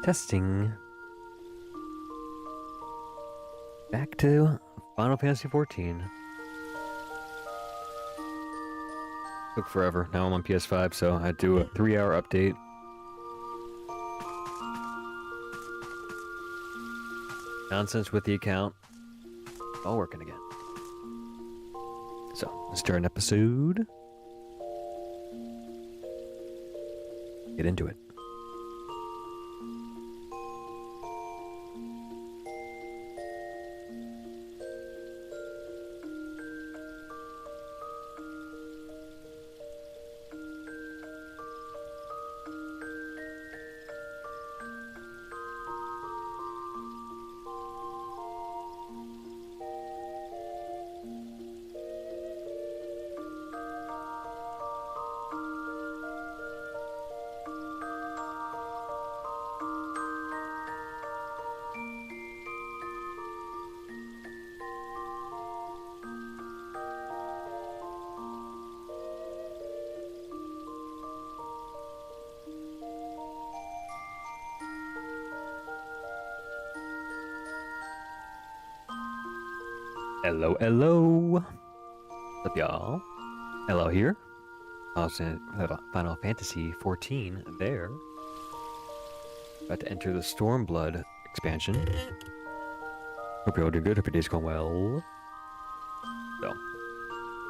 Testing. Back to Final Fantasy 14. Took forever. Now I'm on PS5, so I do a 3-hour update. Nonsense with the account. All working again. So, let's start an episode. Get into it. Hello, hello. What's up, y'all? Hello here. Final Fantasy 14 there. About to enter the Stormblood expansion. Hope you're all doing good. Hope your day's going well. So,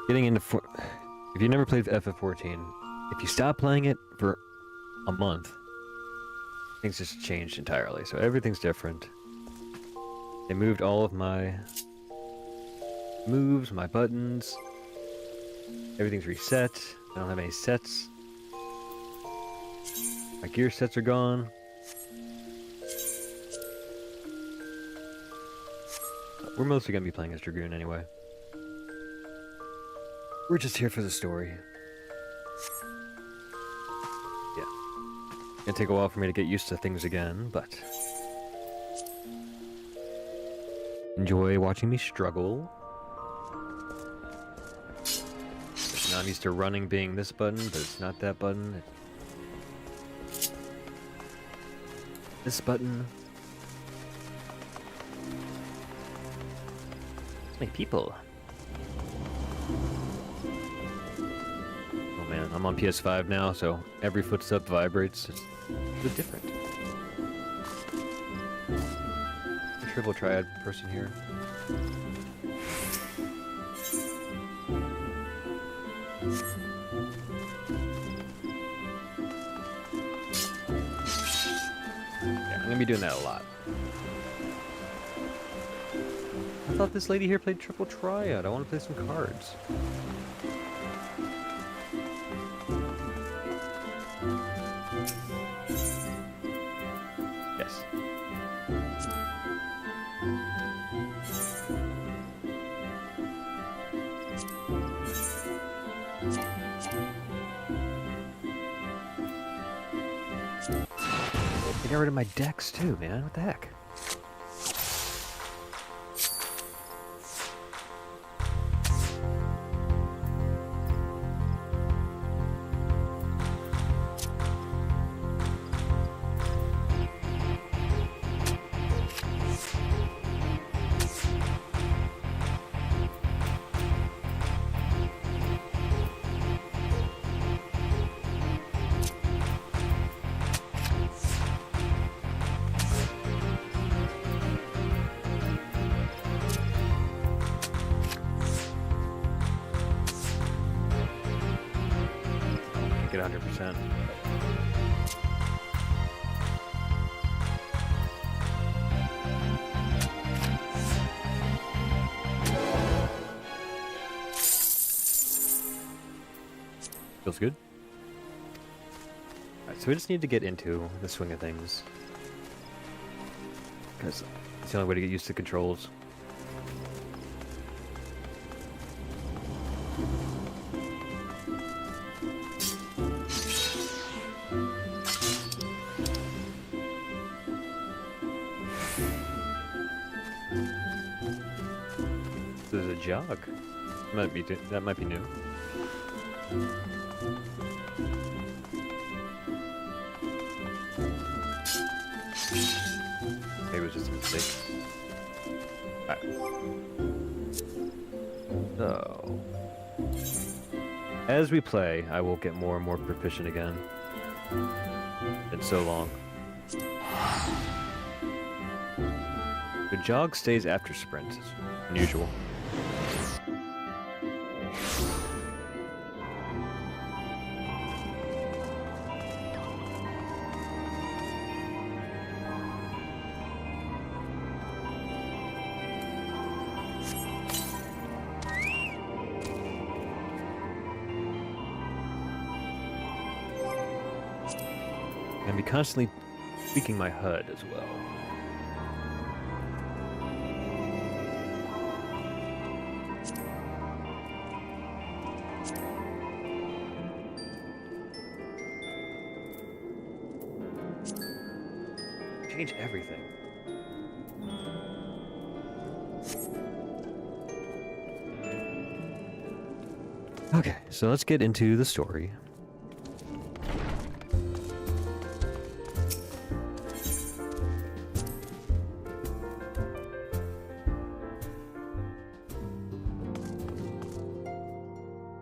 getting into... If you never played FF14, if you stop playing it for a month, things just changed entirely. So everything's different. They moved all of my moves, my buttons. Everything's reset. I don't have any sets. My gear sets are gone. We're mostly going to be playing as Dragoon anyway. We're just here for the story. Yeah. Gonna take a while for me to get used to things again, but... enjoy watching me struggle. Now I'm used to running being this button, but it's not that button. It's this button. So many people. Oh man, I'm on PS5 now, so every footstep vibrates. It's a bit different. A triple triad person here. I'm gonna be doing that a lot. I thought this lady here played triple triad. I want to play some cards. Yes. I got rid of my decks too, man. What the heck? Get 100%. Feels good. Alright, so we just need to get into the swing of things. Because it's the only way to get used to controls. This is a jog. That might be new. Maybe it was just a mistake. Alright. So, as we play, I will get more and more proficient again. Been so long. The jog stays after sprint. It's unusual. I'm be constantly tweaking my HUD as well. Change everything. Okay, so let's get into the story.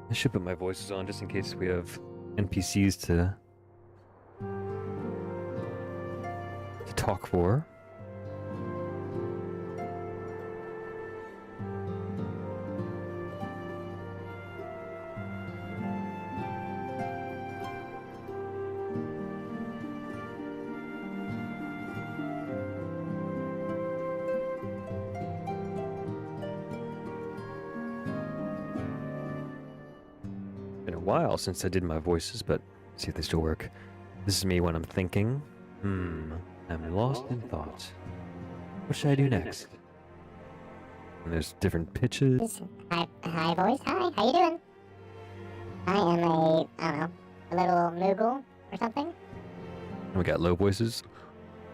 I should put my voices on just in case we have NPCs to talk for. Been a while since I did my voices, but see if they still work. This is me when I'm thinking. I'm lost in thought. What should I do next? And there's different pitches. Hi voice, hi, how you doing? I am I don't know, a little Moogle or something. And we got low voices.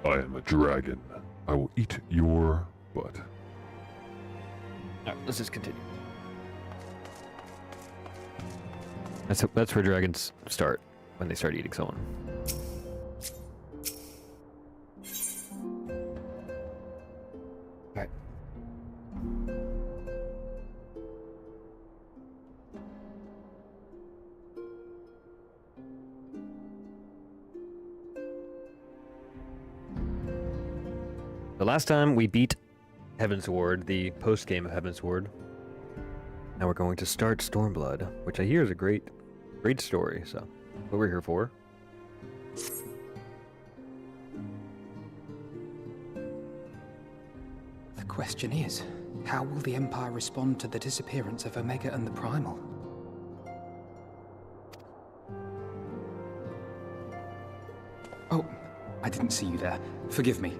I am a dragon. I will eat your butt. Alright, let's just continue. That's where dragons start, when they start eating someone. Alright. The last time we beat Heavensward, the post-game of Heavensward. Now we're going to start Stormblood, which I hear is a great story, so what we're here for. The question is, how will the Empire respond to the disappearance of Omega and the Primal? Oh, I didn't see you there. Forgive me.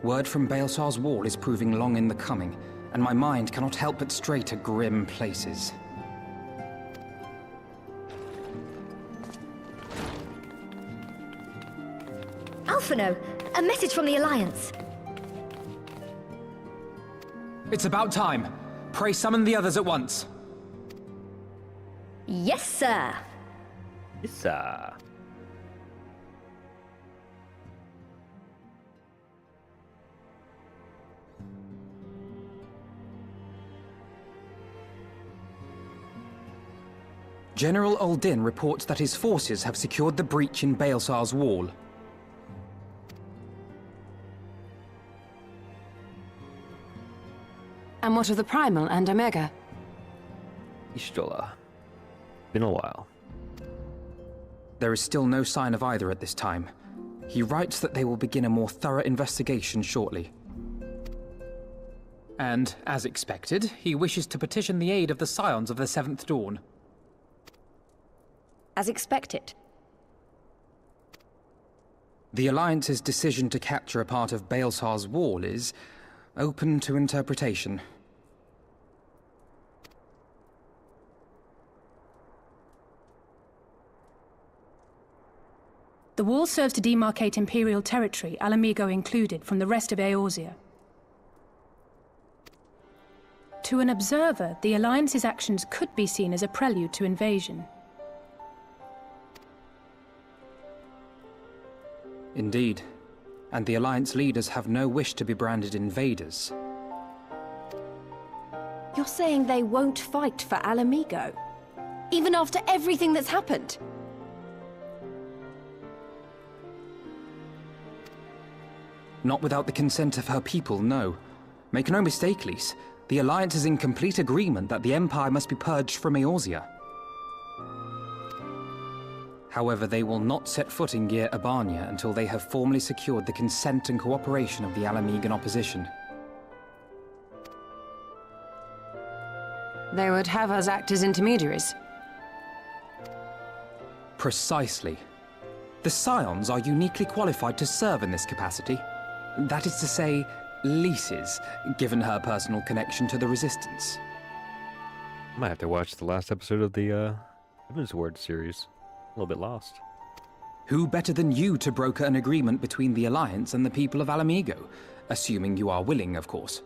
Word from Baelsar's wall is proving long in the coming, and my mind cannot help but stray to grim places. Alphino, a message from the Alliance. It's about time. Pray summon the others at once. Yes, sir. Yes, sir. General Uldin reports that his forces have secured the breach in Baelsar's wall. And what of the Primal and Omega? Ishtola. Been a while. There is still no sign of either at this time. He writes that they will begin a more thorough investigation shortly. And, as expected, he wishes to petition the aid of the Scions of the Seventh Dawn. As expected. The Alliance's decision to capture a part of Baelsar's wall is open to interpretation. The wall serves to demarcate Imperial territory, Alamigo included, from the rest of Eorzea. To an observer, the Alliance's actions could be seen as a prelude to invasion. Indeed. and the Alliance leaders have no wish to be branded invaders. You're saying they won't fight for Alamigo? Even after everything that's happened? Not without the consent of her people, no. Make no mistake, Lys. The Alliance is in complete agreement that the Empire must be purged from Eorzea. However, they will not set foot in Gyr Abania until they have formally secured the consent and cooperation of the Alamigan opposition. They would have us act as intermediaries. Precisely. The Scions are uniquely qualified to serve in this capacity. That is to say, Lys's, given her personal connection to the Resistance. I might have to watch the last episode of the Heaven's Ward series. A little bit lost. Who better than you to broker an agreement between the Alliance and the people of Alamigo? Assuming you are willing, of course.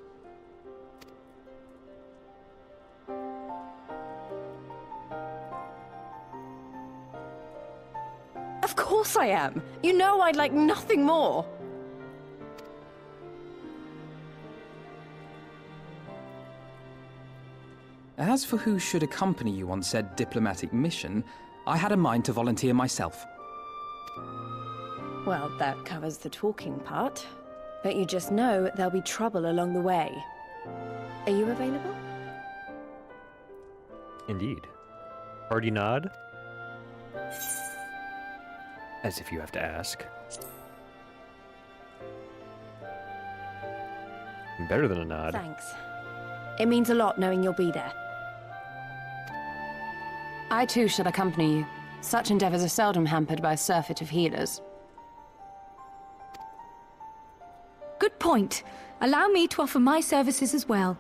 Of course I am! You know I'd like nothing more! As for who should accompany you on said diplomatic mission, I had a mind to volunteer myself. Well, that covers the talking part. But you just know there'll be trouble along the way. Are you available? Indeed. Hearty nod. As if you have to ask. Better than a nod. Thanks. It means a lot knowing you'll be there. I too shall accompany you. Such endeavors are seldom hampered by a surfeit of healers. Good point. Allow me to offer my services as well.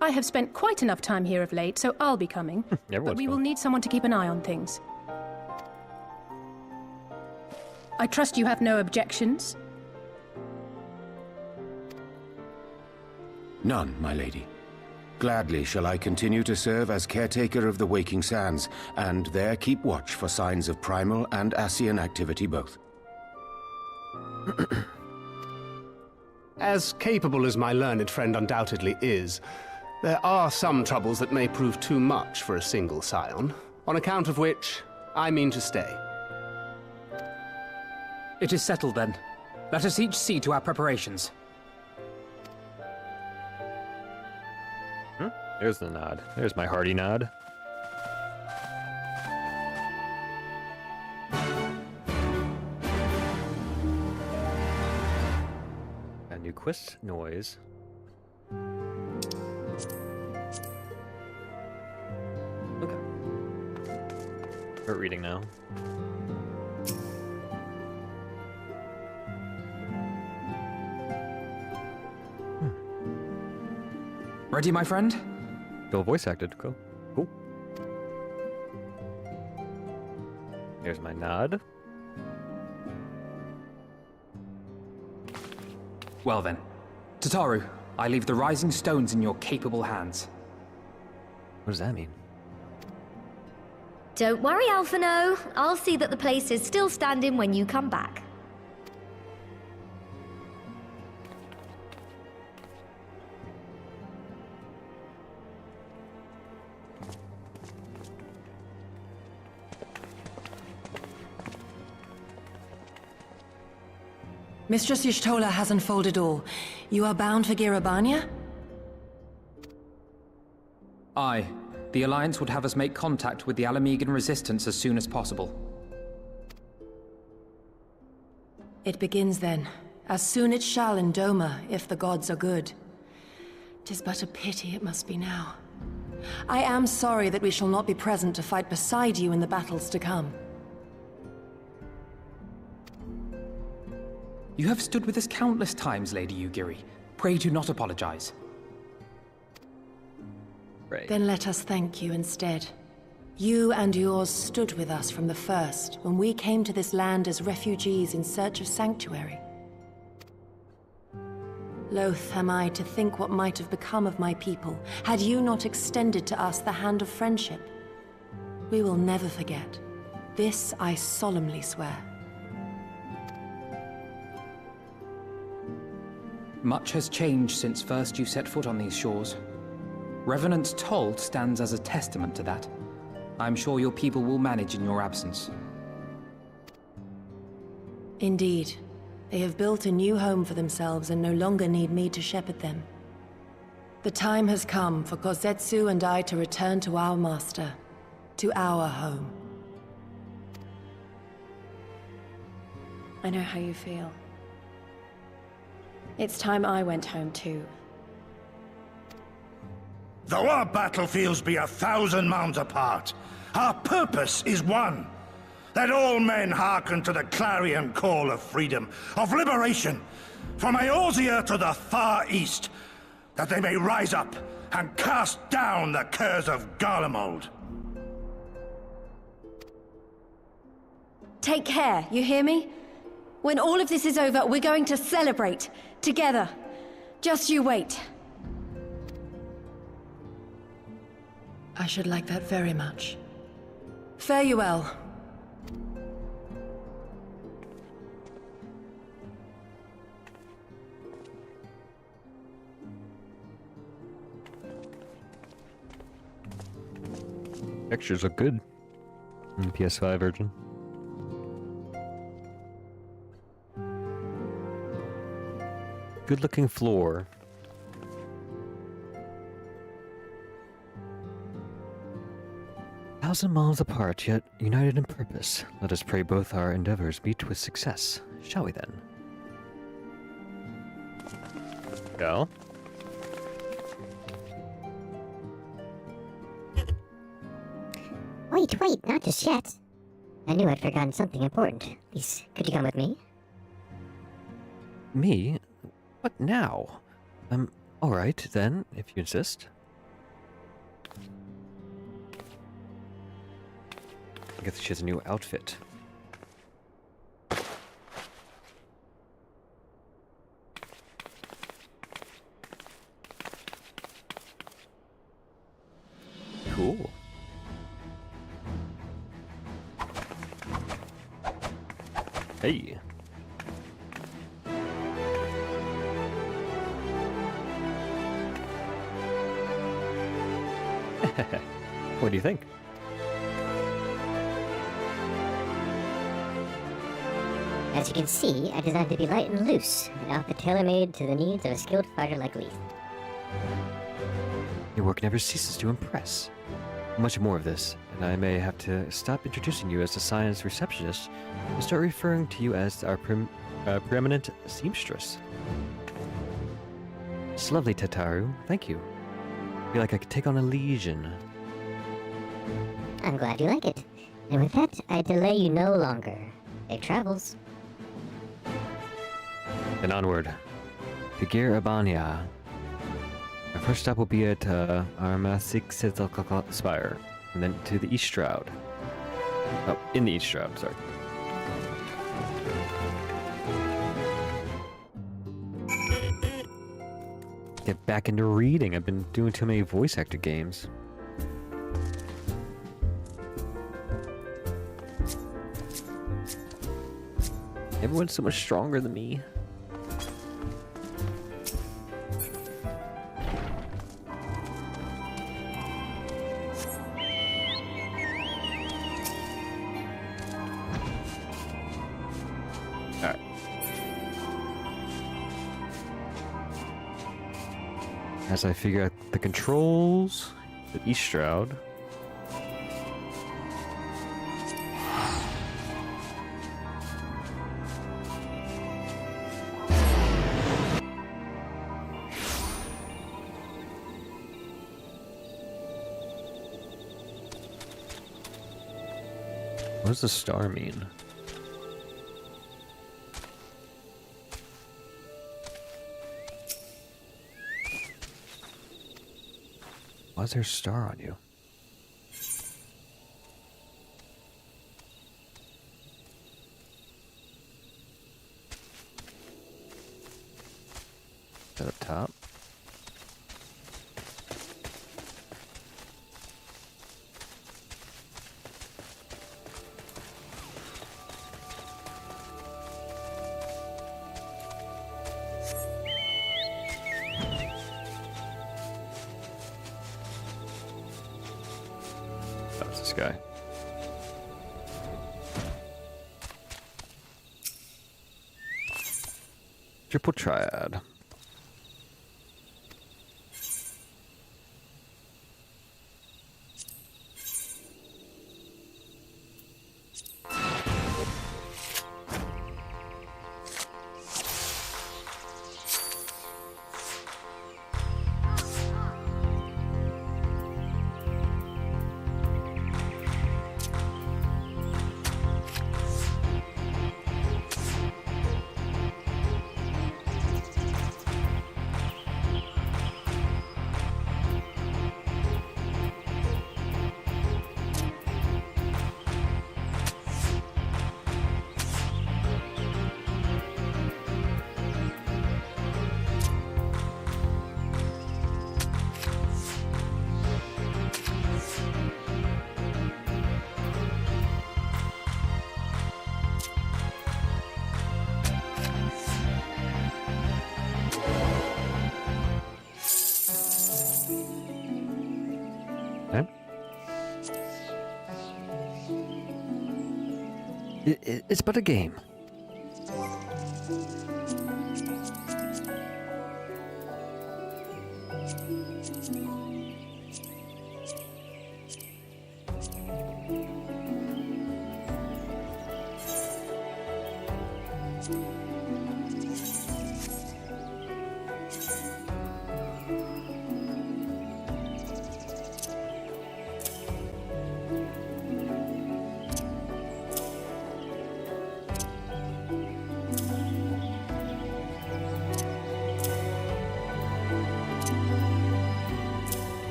I have spent quite enough time here of late, so I'll be coming. But we will need someone to keep an eye on things. I trust you have no objections? None, my lady. Gladly shall I continue to serve as caretaker of the Waking Sands, and there keep watch for signs of primal and Ascian activity both. As capable as my learned friend undoubtedly is, there are some troubles that may prove too much for a single scion, on account of which I mean to stay. It is settled then. Let us each see to our preparations. There's the nod. There's my hearty nod. A new quest noise. Okay. Start reading now. Ready, my friend? Still voice acted. Cool. Cool. There's my nod. Well then. Tataru, I leave the rising stones in your capable hands. What does that mean? Don't worry, Alphino. I'll see that the place is still standing when you come back. Mistress Y'shtola has unfolded all. You are bound for Gyr Abania? Aye. The Alliance would have us make contact with the Alamigan Resistance as soon as possible. It begins then. As soon it shall in Doma, if the gods are good. 'Tis but a pity it must be now. I am sorry that we shall not be present to fight beside you in the battles to come. You have stood with us countless times, Lady Yugiri. Pray do not apologize. Right. Then let us thank you instead. You and yours stood with us from the first, when we came to this land as refugees in search of sanctuary. Loath am I to think what might have become of my people, had you not extended to us the hand of friendship. We will never forget. This I solemnly swear. Much has changed since first you set foot on these shores. Revenant's toll stands as a testament to that. I'm sure your people will manage in your absence. Indeed. They have built a new home for themselves and no longer need me to shepherd them. The time has come for Kozetsu and I to return to our master, to our home. I know how you feel. It's time I went home too. Though our battlefields be 1,000 mounds apart, our purpose is one. That all men hearken to the clarion call of freedom, of liberation, from Eorzea to the far east, that they may rise up and cast down the curse of Garlemald. Take care, you hear me? When all of this is over, we're going to celebrate, together. Just you wait. I should like that very much. Fare you well. Textures look good in the PS5 version. Good looking floor. Thousand miles apart, yet united in purpose. Let us pray both our endeavors meet with success. Shall we then? Go. Wait, not just yet. I knew I'd forgotten something important. Please, could you come with me? Me? What now? Alright then, if you insist. I guess she has a new outfit. Cool. Hey. What do you think? As you can see, I designed to be light and loose, an outfit tailor-made to the needs of a skilled fighter like Leith. Your work never ceases to impress. Much more of this, and I may have to stop introducing you as the science receptionist and start referring to you as our preeminent seamstress. It's lovely, Tataru. Thank you. I feel like I could take on a legion. I'm glad you like it. And with that, I delay you no longer. Safe travels. Then onward. To Gir Abanya. Our first stop will be at Armasik Spire, and then to the East Shroud. Oh, in the East Shroud, sorry. Get back into reading. I've been doing too many voice actor games. Everyone's so much stronger than me. Alright. As I figure out the controls, the East Shroud. What does the star mean? Why is there a star on you? Is that up top? this guy. Triple triad. Okay. It's but a game.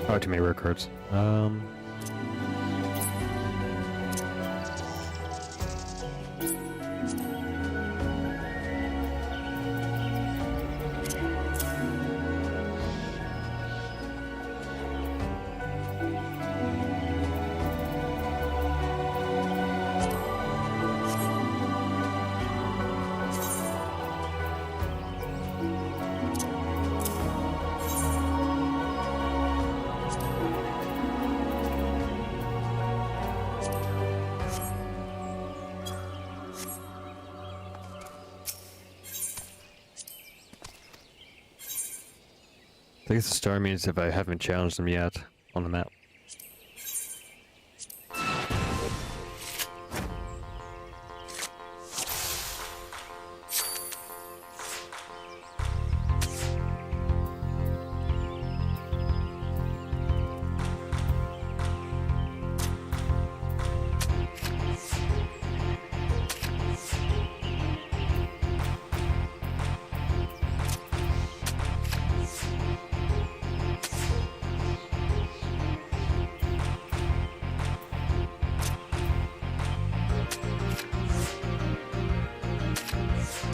Oh, too many rare cards. I guess the star means if I haven't challenged them yet on the map.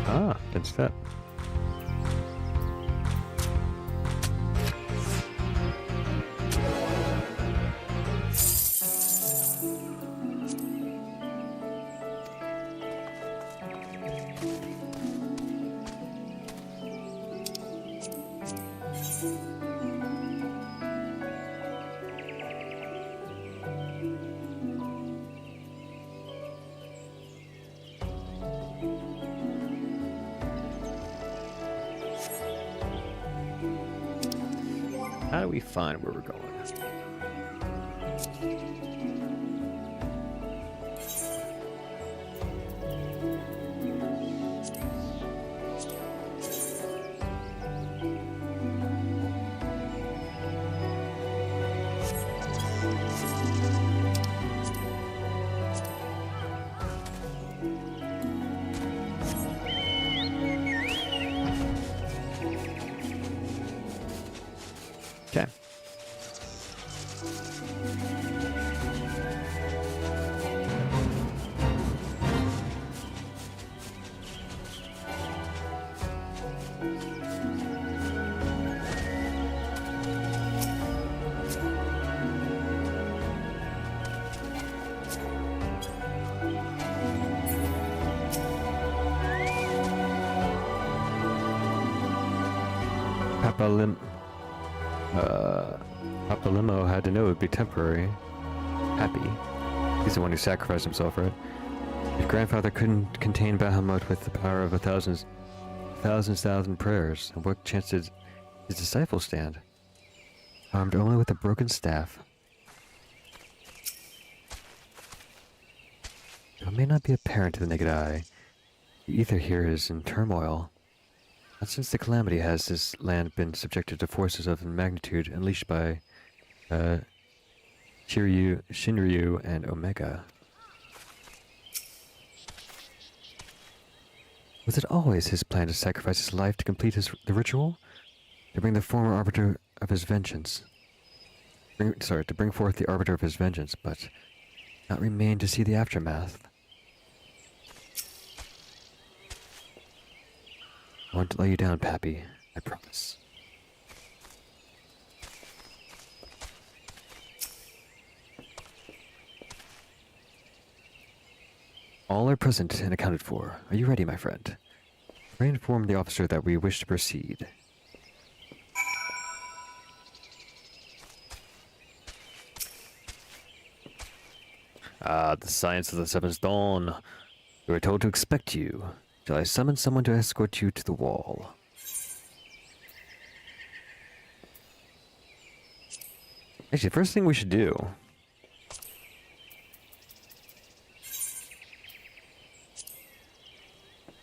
Ah, good step. How do we find where we're going? Okay. Papalimo had to know it would be temporary. Happy. He's the one who sacrificed himself, right? His grandfather couldn't contain Bahamut with the power of a thousand prayers. And what chance did his disciples stand? Armed only with a broken staff. It may not be apparent to the naked eye. The ether here is in turmoil. Not since the calamity has this land been subjected to forces of magnitude unleashed by Shinryu, and Omega. Was it always his plan to sacrifice his life to complete the ritual? To bring the former arbiter of his vengeance. To bring forth the arbiter of his vengeance, but not remain to see the aftermath. I won't let you down, Pappy. I promise. All are present and accounted for. Are you ready, my friend? Pray inform the officer that we wish to proceed. The science of the seventh dawn. We were told to expect you. Shall I summon someone to escort you to the wall? Actually, the first thing we should do...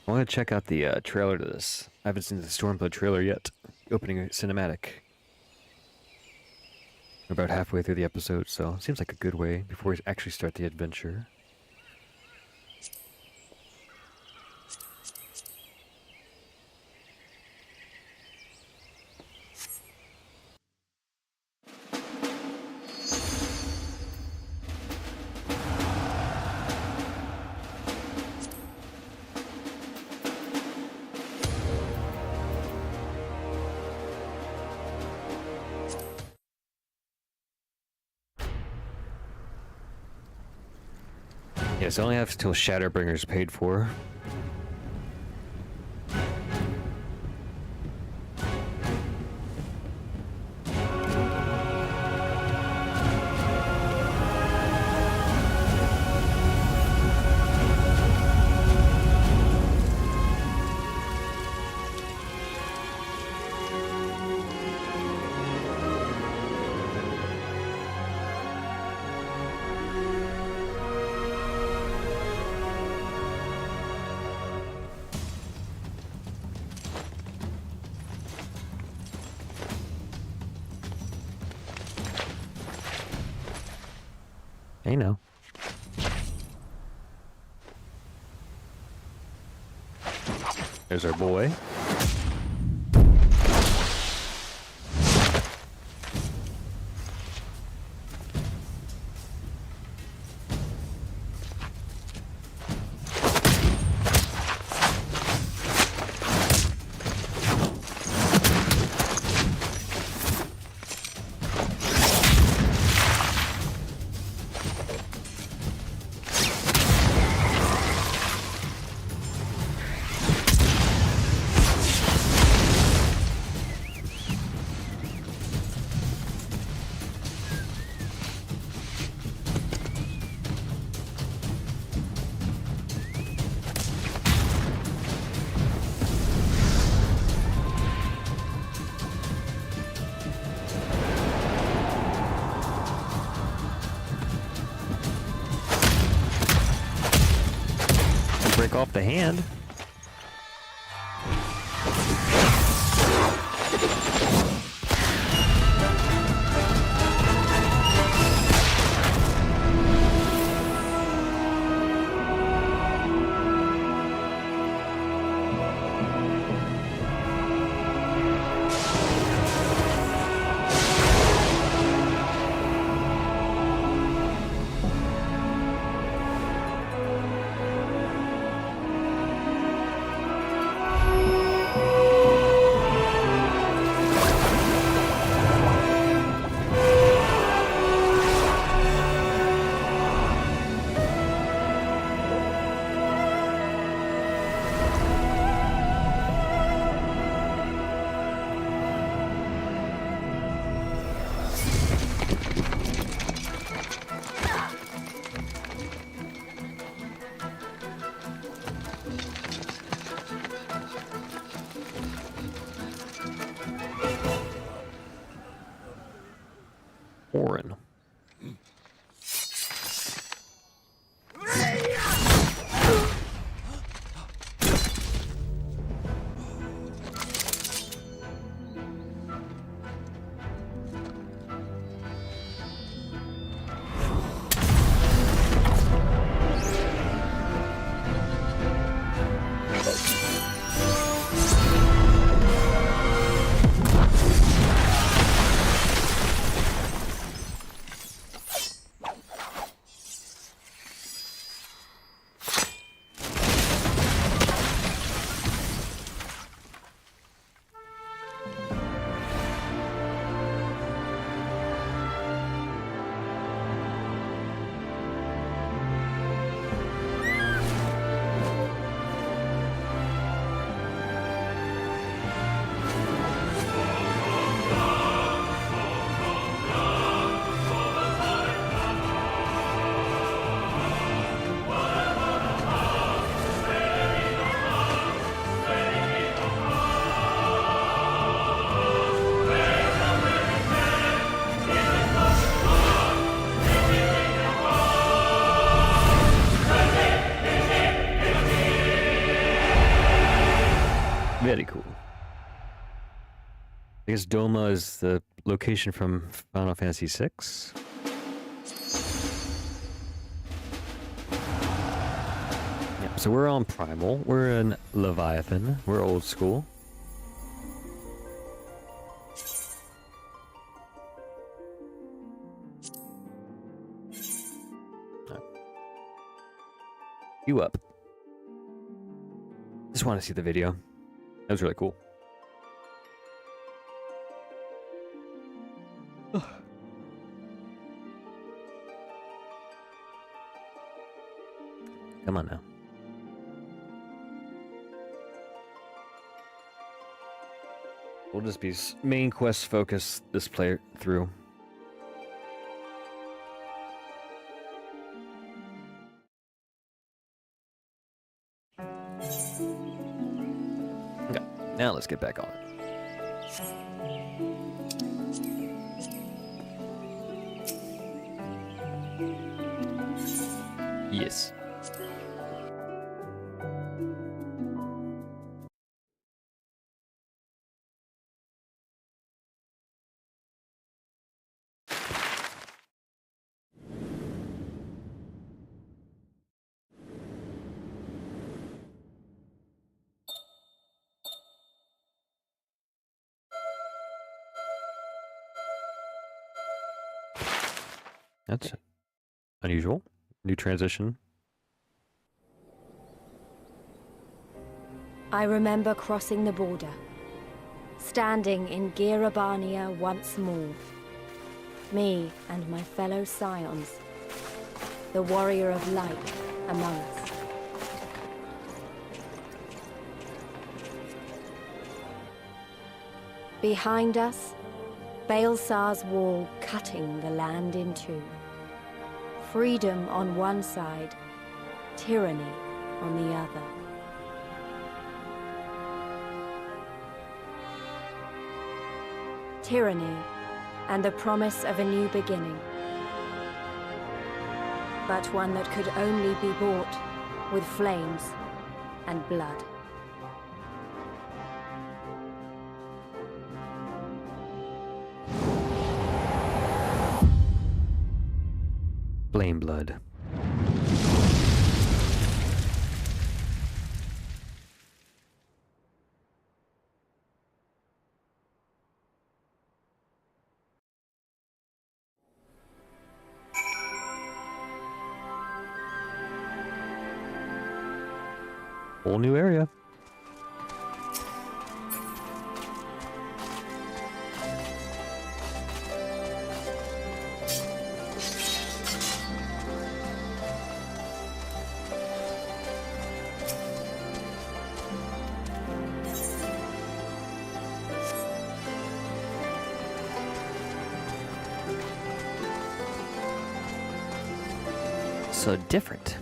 I want to check out the trailer to this. I haven't seen the Stormblood trailer yet. The opening cinematic. We're about halfway through the episode, so it seems like a good way before we actually start the adventure. Yes, I only have till Shadowbringer's paid for. Hey, no. There's our boy. Break off the hand. Very cool. I guess Doma is the location from Final Fantasy VI. Yep, so we're on Primal. We're in Leviathan. We're old school. You up. Just want to see the video. That was really cool. Come on now. We'll just be main quest focused this play through. Okay, now let's get back on it. Yes. That's unusual. New transition. I remember crossing the border, standing in Girabania once more. Me and my fellow scions, the warrior of light among us. Behind us, Baelsar's wall cutting the land in two. Freedom on one side, tyranny on the other. Tyranny and the promise of a new beginning. But one that could only be bought with flames and blood. Flame blood. Whole new area. So different.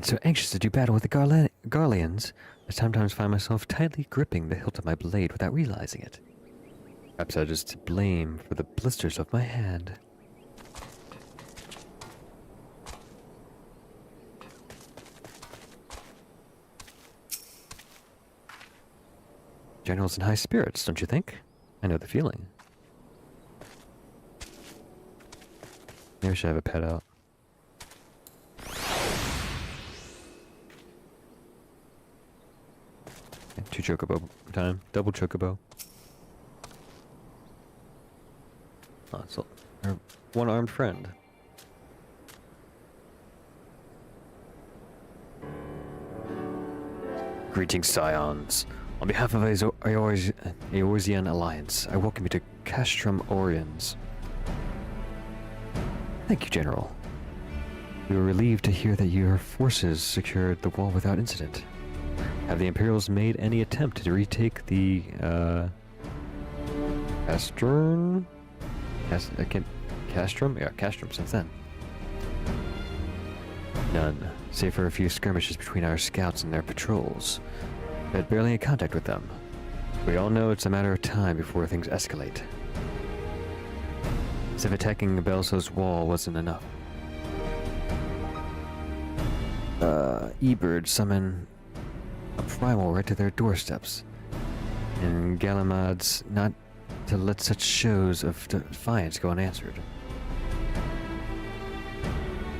So anxious to do battle with the Garleans, I sometimes find myself tightly gripping the hilt of my blade without realizing it. Perhaps I just to blame for the blisters of my hand. General's in high spirits, don't you think? I know the feeling. Maybe I should have a pet out. Okay, 2 chocobo time. Double chocobo. Oh, it's our one-armed friend. Greetings, Scions. On behalf of Eorzean Alliance, I welcome you to Castrum Oriens. Thank you, General. We were relieved to hear that your forces secured the wall without incident. Have the Imperials made any attempt to retake the, Castrum? Castrum? Yeah, Castrum since then. None, save for a few skirmishes between our scouts and their patrols. We had barely any contact with them. We all know it's a matter of time before things escalate. As if attacking Belso's wall wasn't enough. E-Bird summon a primal right to their doorsteps. And Galamad's not to let such shows of defiance go unanswered.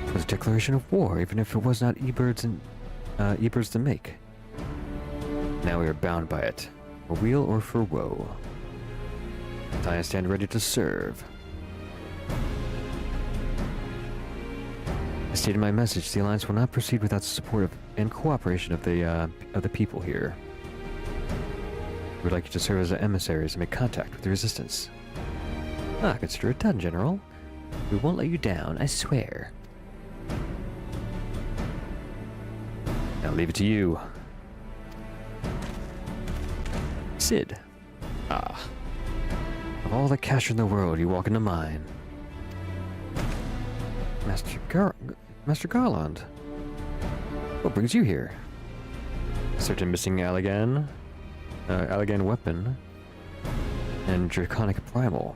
It was a declaration of war, even if it was not E-Bird's to make. Now we are bound by it, for weal or for woe. I stand ready to serve. I stated my message. The Alliance will not proceed without the support and cooperation of the people here. We would like you to serve as emissaries and make contact with the Resistance. Consider it done, General. We won't let you down, I swear. I'll leave it to you. Sid. Of all the cash in the world, you walk into mine. Master Garland. What brings you here? Certain missing Allagan weapon, and Draconic Primal.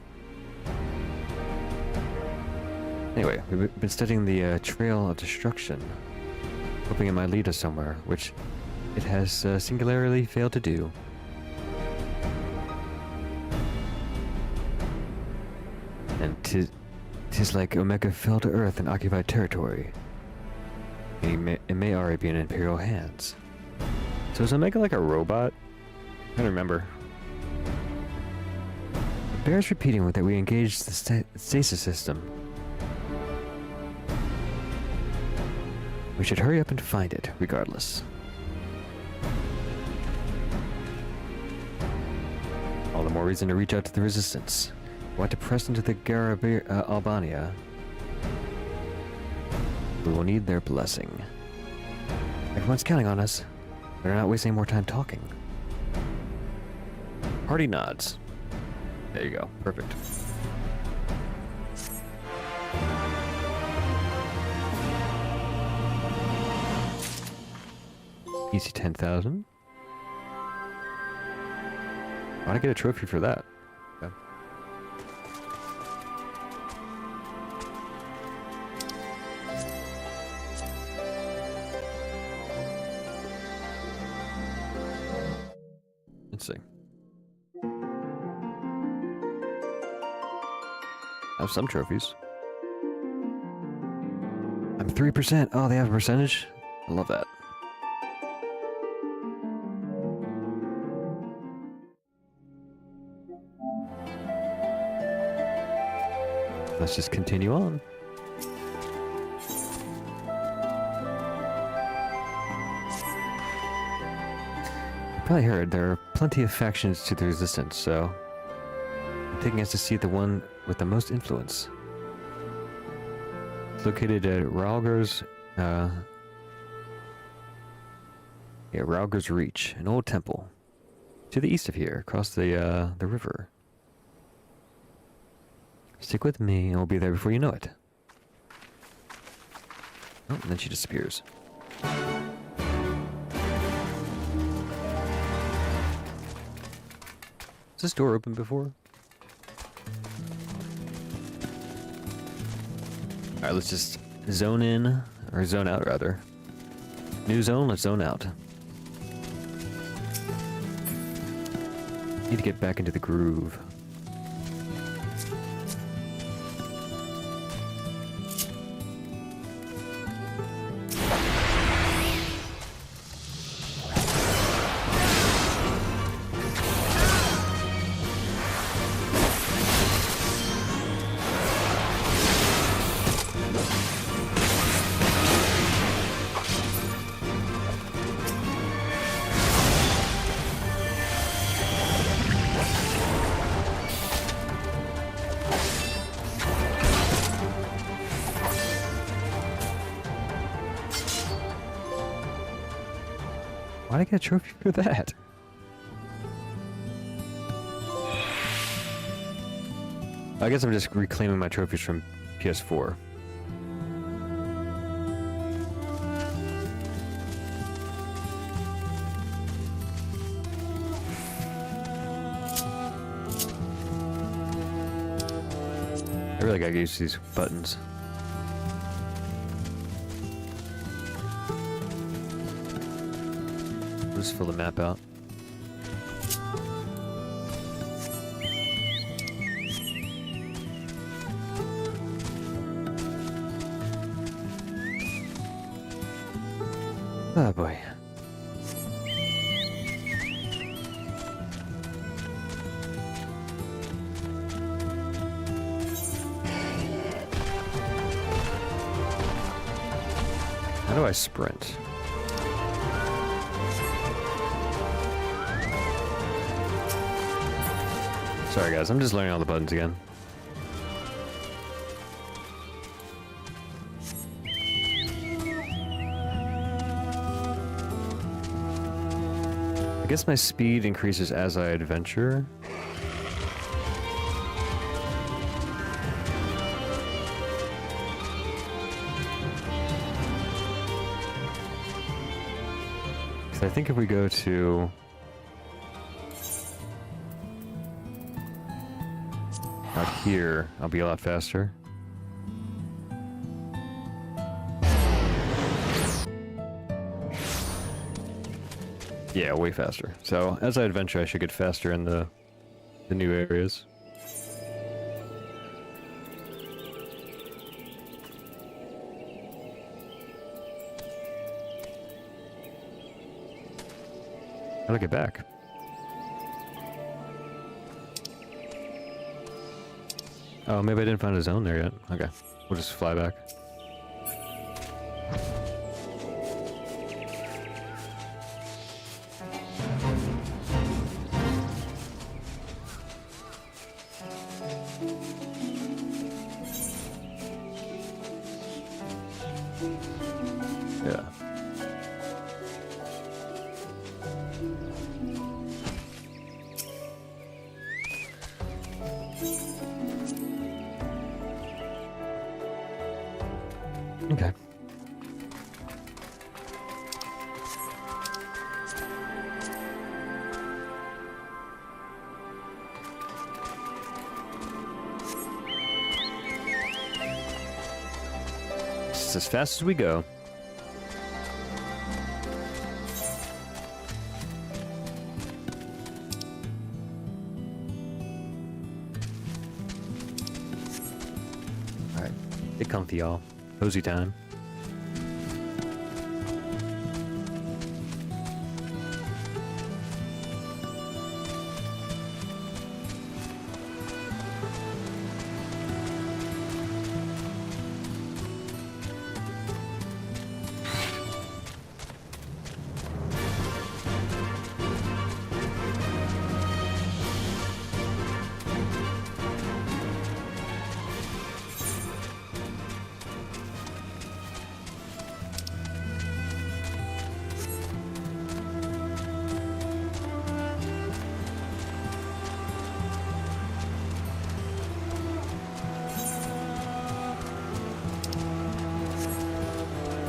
Anyway, we've been studying the Trail of Destruction, hoping it might lead us somewhere, which it has singularly failed to do. And tis like Omega fell to Earth and occupied territory. It may already be in Imperial hands. So is Omega like a robot? I don't remember. It bears repeating that we engaged the stasis system. We should hurry up and find it, regardless. All the more reason to reach out to the Resistance. We want to press into the Albania. We will need their blessing. Everyone's counting on us. Better not waste any more time talking. Party nods. There you go. Perfect. Easy 10,000. I want to get a trophy for that. Okay. Let's see. I have some trophies. I'm 3%. Oh, they have a percentage? I love that. Let's just continue on. You probably heard there are plenty of factions to the Resistance, so I'm taking us to see the one with the most influence. It's located at Ralger's Ralger's Reach, an old temple to the east of here, across the river. Stick with me, and we'll be there before you know it. Oh, and then she disappears. Was this door open before? Alright, let's just zone in, or zone out rather. New zone, let's zone out. Need to get back into the groove. Why'd I get a trophy for that? I guess I'm just reclaiming my trophies from PS4. I really gotta get used to these buttons. Just fill the map out. Oh boy. How do I sprint? Sorry guys, I'm just learning all the buttons again. I guess my speed increases as I adventure. So I think if we go to out here, I'll be a lot faster. Yeah, way faster. So as I adventure, I should get faster in the new areas. How do I get back? Oh, maybe I didn't find a zone there yet. Okay, we'll just fly back. Yeah. Okay. It's as fast as we go. All right, get comfy, y'all. Cozy time.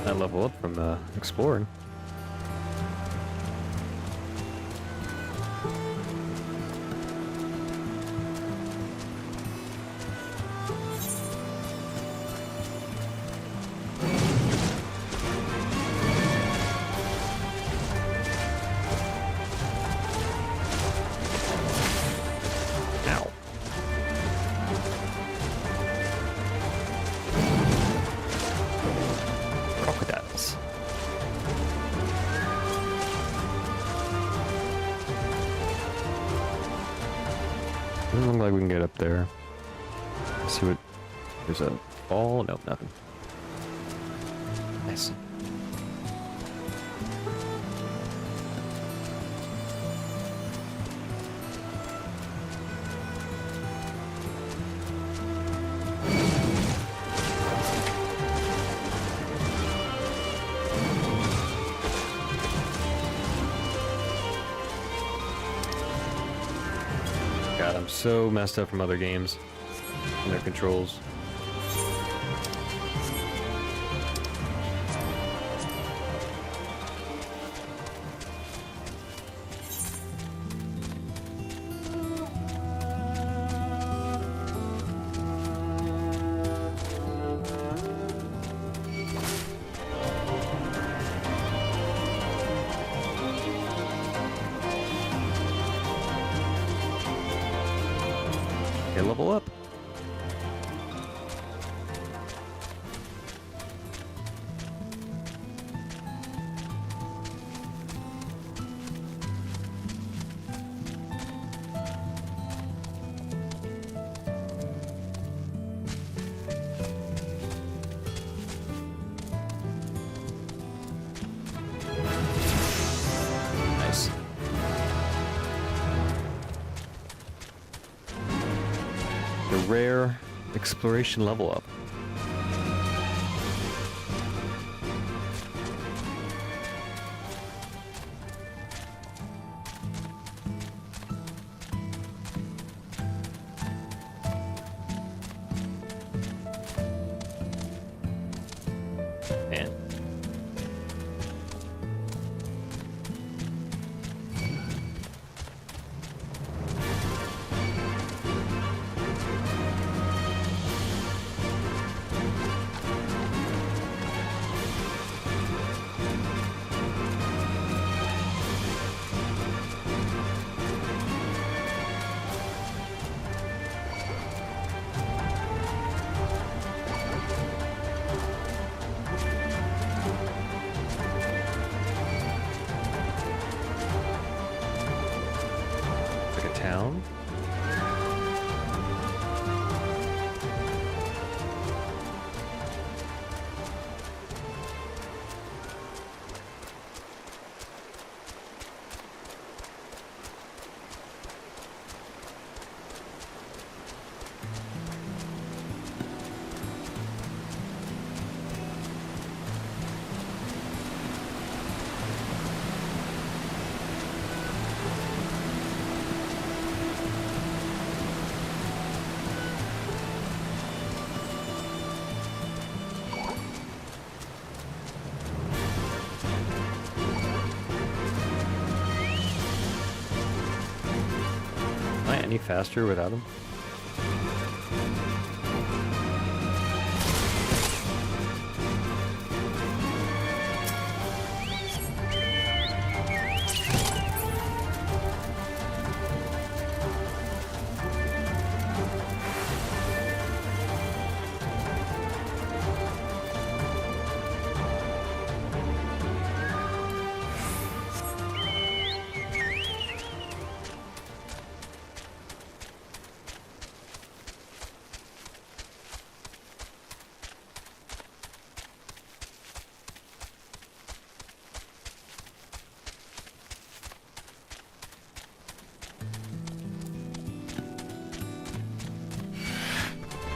I level up from exploring. Doesn't look like we can get up there. Let's see what... There's a fall? Nope, nothing. Nice. God, I'm so messed up from other games and their controls. Okay, level up. Nice. The rare exploration level up. Man. Like a town? Am I any faster without him?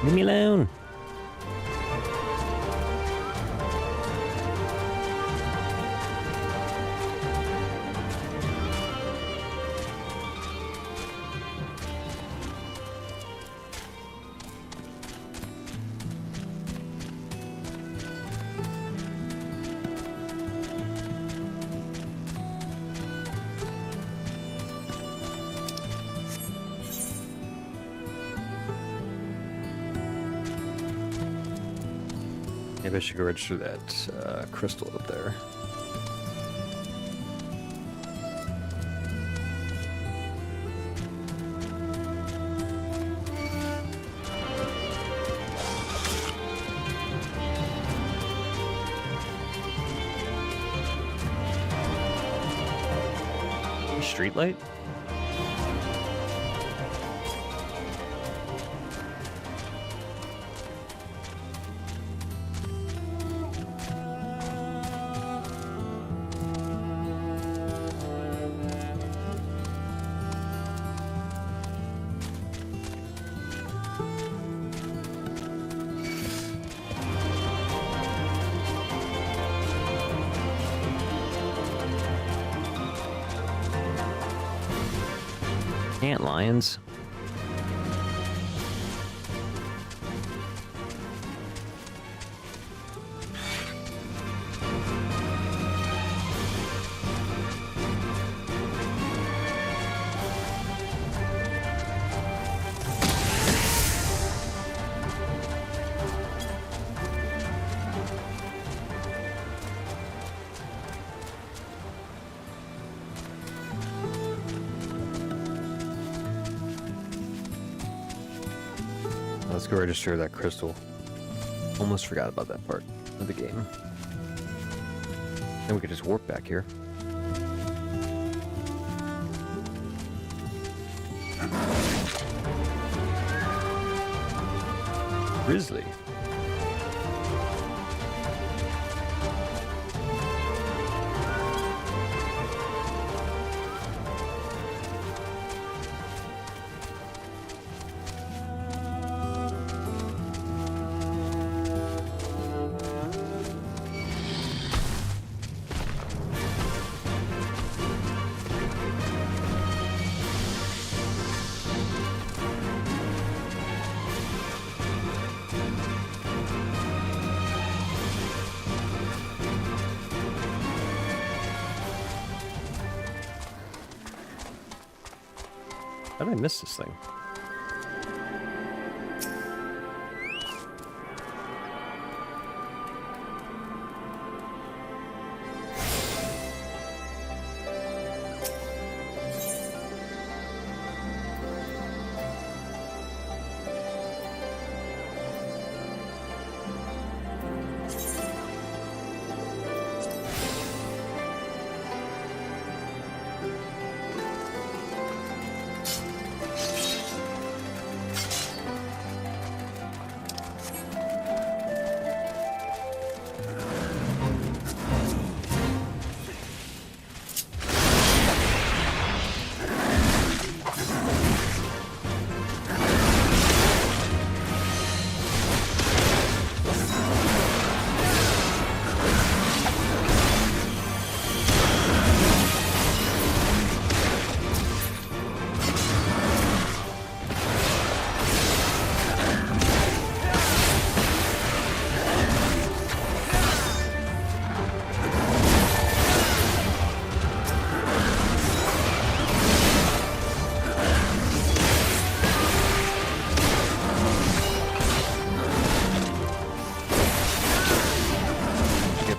Leave me alone. Maybe I should go register that crystal up there. Street light? Ant lions. Let's go register that crystal. Almost forgot about that part of the game. Then we could just warp back here. Grizzly. How did I miss this thing?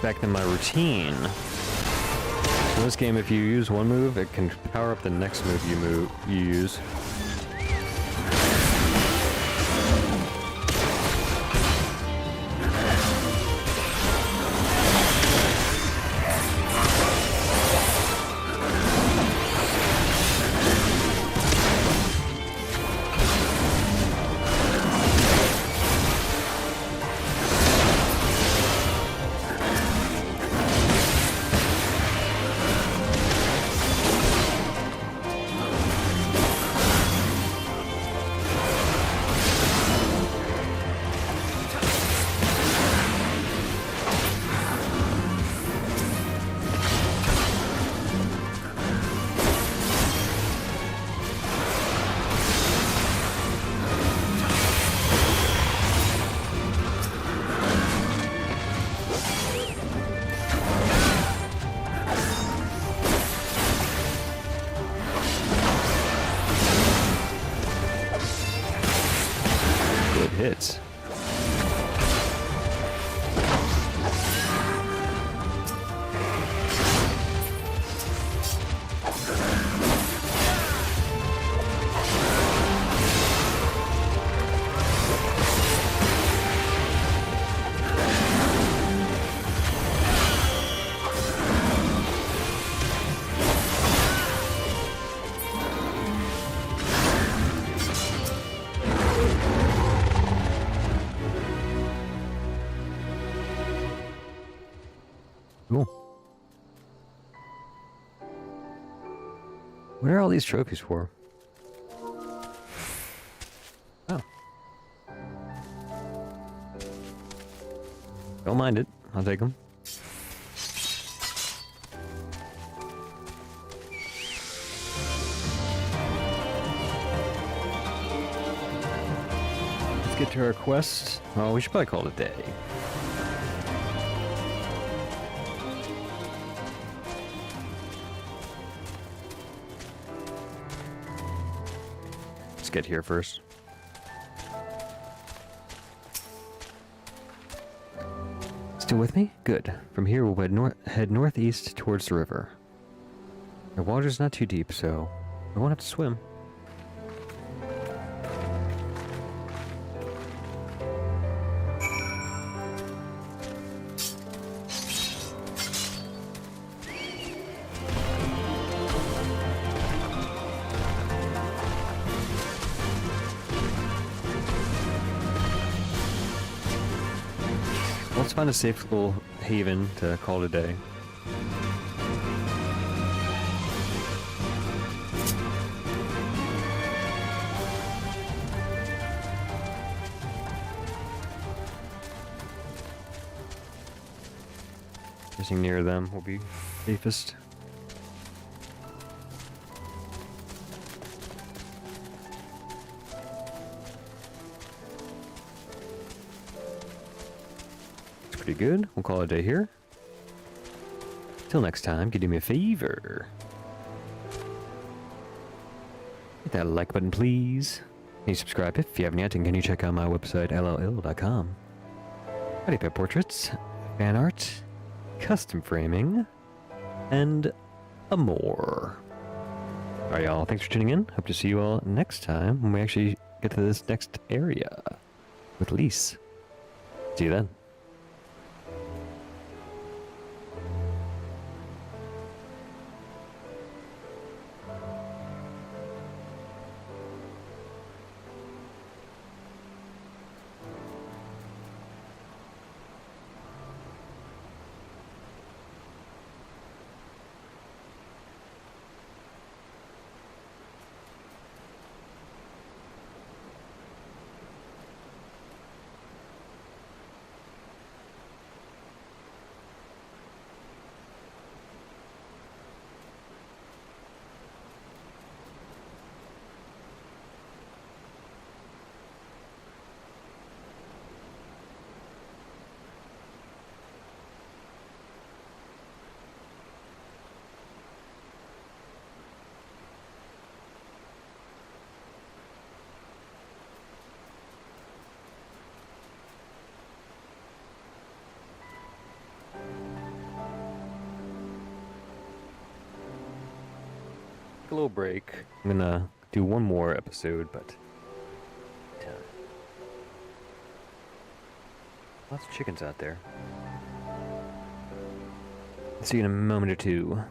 Back to my routine. In this game, if you use one move, it can power up the next move you use. Hits. Cool. What are all these trophies for? Oh. Don't mind it. I'll take them. let's get to our quest. Oh, we should probably call it a day. Let's get here first. Still with me? Good. From here, we'll head northeast towards the river. The water's not too deep, so we won't have to swim. Let's find a safe little haven to call it a day. Guessing near them will be safest. Pretty good. We'll call it a day here. Till next time, can you do me a favor? Hit that like button, please. Can you subscribe if you haven't yet? And can you check out my website, LLill.com? I do pet portraits, fan art, custom framing, and more. Alright, y'all. Thanks for tuning in. Hope to see you all next time when we actually get to this next area with Lise. See you then. A little break. I'm gonna do one more episode, but lots of chickens out there. See you in a moment or two.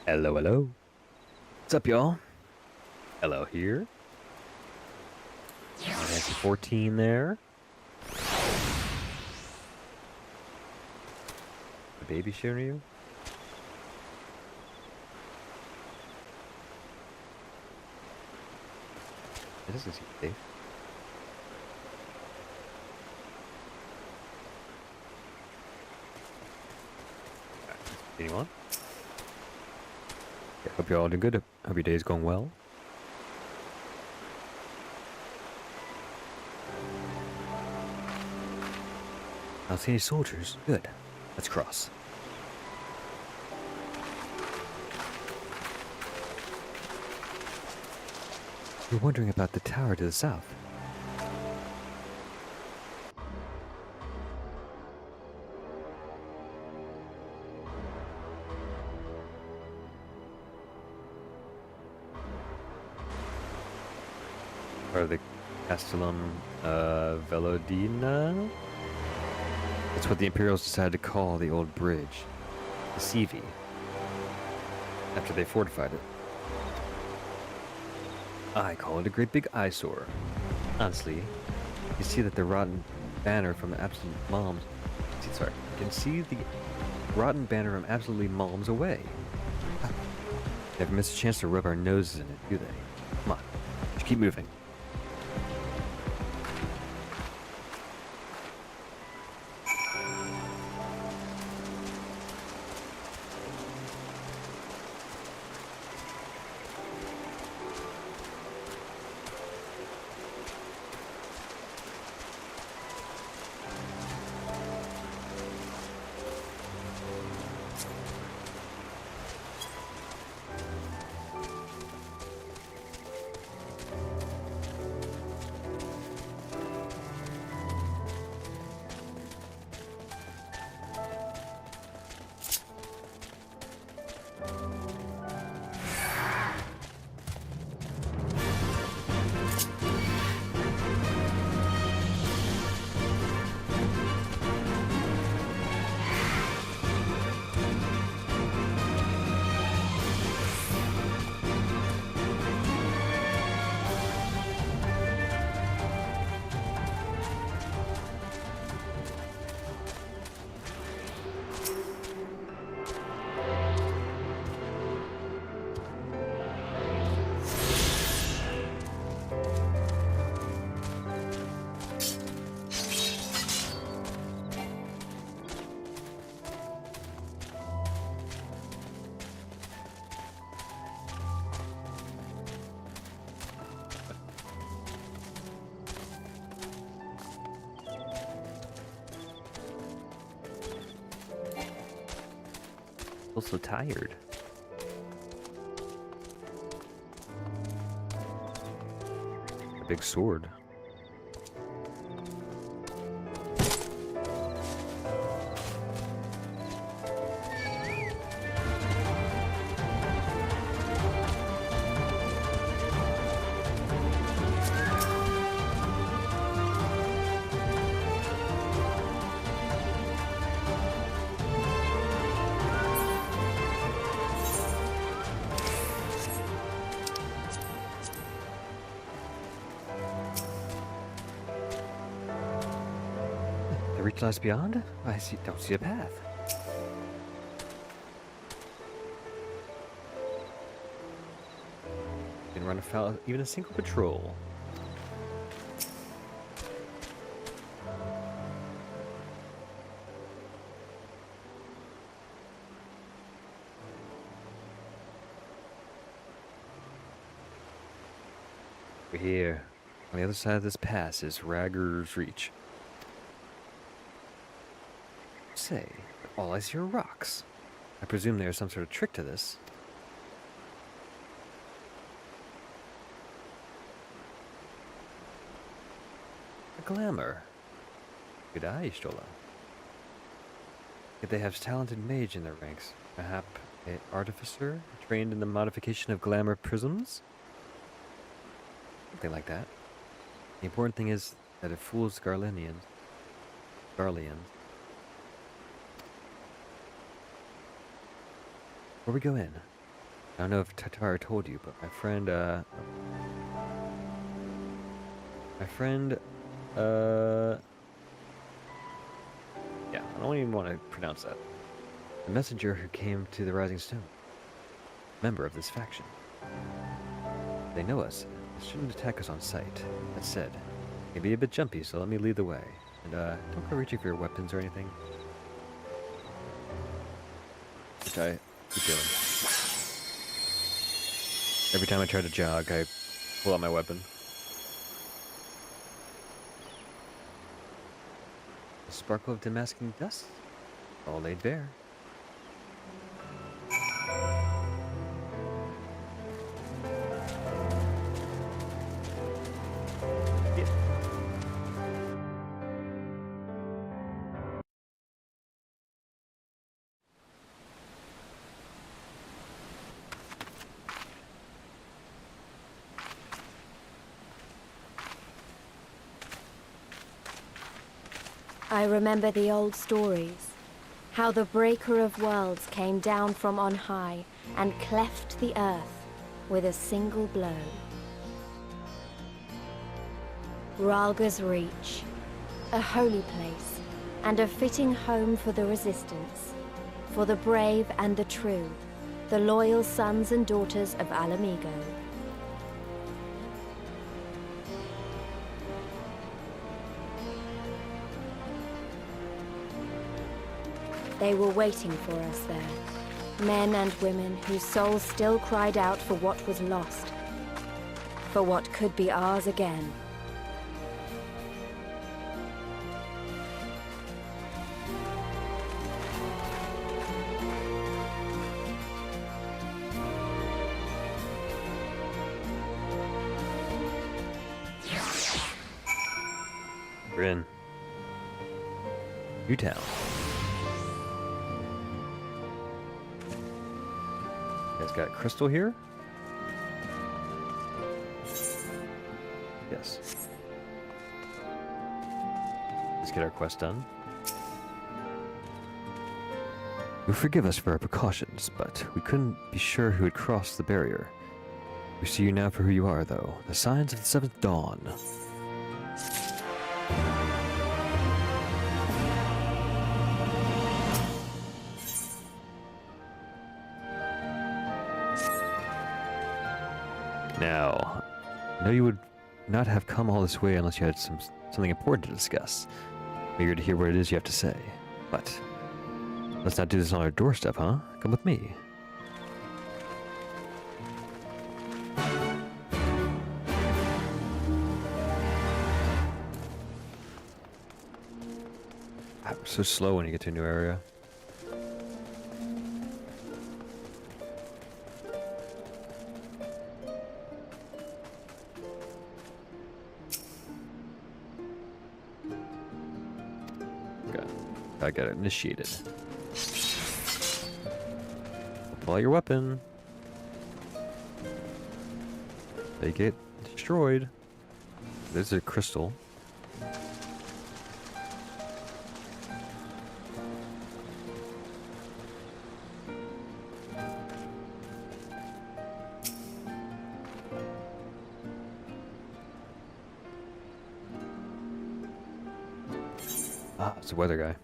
Hello, hello. What's up, y'all? Hello here. Nancy 14 there. The baby showing you? This is safe. Anyone? Yeah, hope you're all doing good. Hope your day's going well. I don't see any soldiers. Good. Let's cross. You're wondering about the tower to the south. Or the Castellum Velodina? That's what the Imperials decided to call the old bridge. The Seavey. After they fortified it. I call it a great big eyesore. Honestly, you see that the rotten banner from the absolute moms. Sorry, you can see the rotten banner from absolutely moms away. Never miss a chance to rub our noses in it, do they? Come on, just keep moving. So tired. A big sword. Reach lies beyond? Don't see a path. Didn't run afoul of even a single patrol. We're here. On the other side of this pass is Ragger's Reach. Say, all I see are rocks. I presume there's some sort of trick to this. A glamour. Good eye, Stola. Yet they have talented mage in their ranks. Perhaps an artificer trained in the modification of glamour prisms? Something like that. The important thing is that it fools Garleans. Where we go in? I don't know if Tatar told you, but my friend, yeah, I don't even want to pronounce that. The messenger who came to the Rising Stone. Member of this faction. They know us. They shouldn't attack us on sight. That said, it can be a bit jumpy, so let me lead the way. And, don't go reaching for your weapons or anything. Which I keep doing. Every time I try to jog, I pull out my weapon. The sparkle of demasking dust, all laid bare. I remember the old stories. How the Breaker of Worlds came down from on high and cleft the earth with a single blow. Ralga's Reach, a holy place and a fitting home for the Resistance, for the brave and the true, the loyal sons and daughters of Alamigo. They were waiting for us there, men and women whose souls still cried out for what was lost, for what could be ours again. We're in Newtown. You guys got crystal here? Yes. Let's get our quest done. You'll forgive us for our precautions, but we couldn't be sure who had crossed the barrier. We see you now for who you are, though. The signs of the seventh dawn. Now, I know you would not have come all this way unless you had something important to discuss. I'm eager to hear what it is you have to say. But let's not do this on our doorstep, huh? Come with me. We're so slow when you get to a new area. I got initiated. Pull out your weapon. They get destroyed. There's a crystal. Ah, it's a weather guy.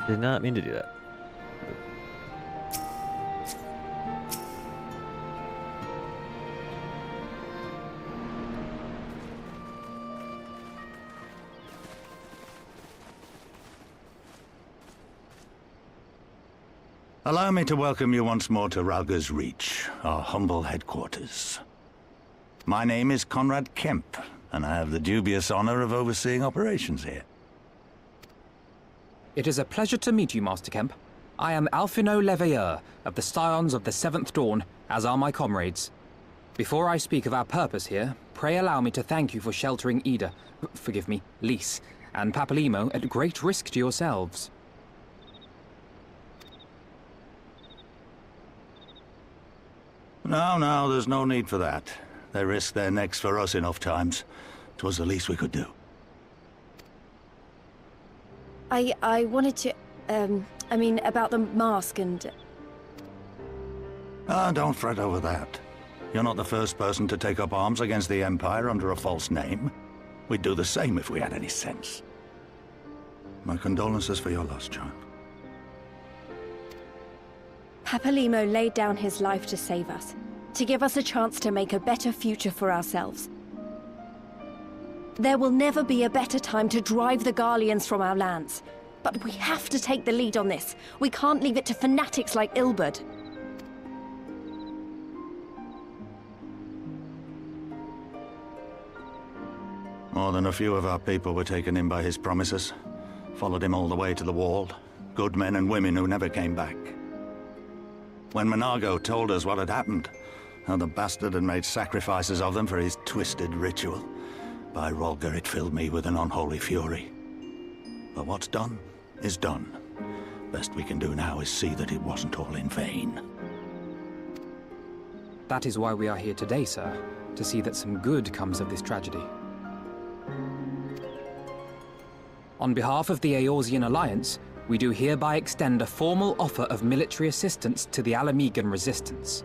Did not mean to do that. Allow me to welcome you once more to Ralga's Reach, our humble headquarters. My name is Conrad Kemp, and I have the dubious honor of overseeing operations here. It is a pleasure to meet you, Master Kemp. I am Alphino Leveilleur of the Scions of the Seventh Dawn, as are my comrades. Before I speak of our purpose here, pray allow me to thank you for sheltering Ida, forgive me, Lys, and Papalimo at great risk to yourselves. No, there's no need for that. They risked their necks for us enough times. 'Twas the least we could do. I wanted to, I mean, about the mask and... Don't fret over that. You're not the first person to take up arms against the Empire under a false name. We'd do the same if we had any sense. My condolences for your loss, child. Papalimo laid down his life to save us, to give us a chance to make a better future for ourselves. There will never be a better time to drive the Garleans from our lands. But we have to take the lead on this. We can't leave it to fanatics like Ilberd. More than a few of our people were taken in by his promises. Followed him all the way to the wall. Good men and women who never came back. When Monago told us what had happened, how the bastard had made sacrifices of them for his twisted ritual, by Rolga it filled me with an unholy fury. But what's done is done. Best we can do now is see that it wasn't all in vain. That is why we are here today, sir, to see that some good comes of this tragedy. On behalf of the Eorzean Alliance, we do hereby extend a formal offer of military assistance to the Alamegan resistance.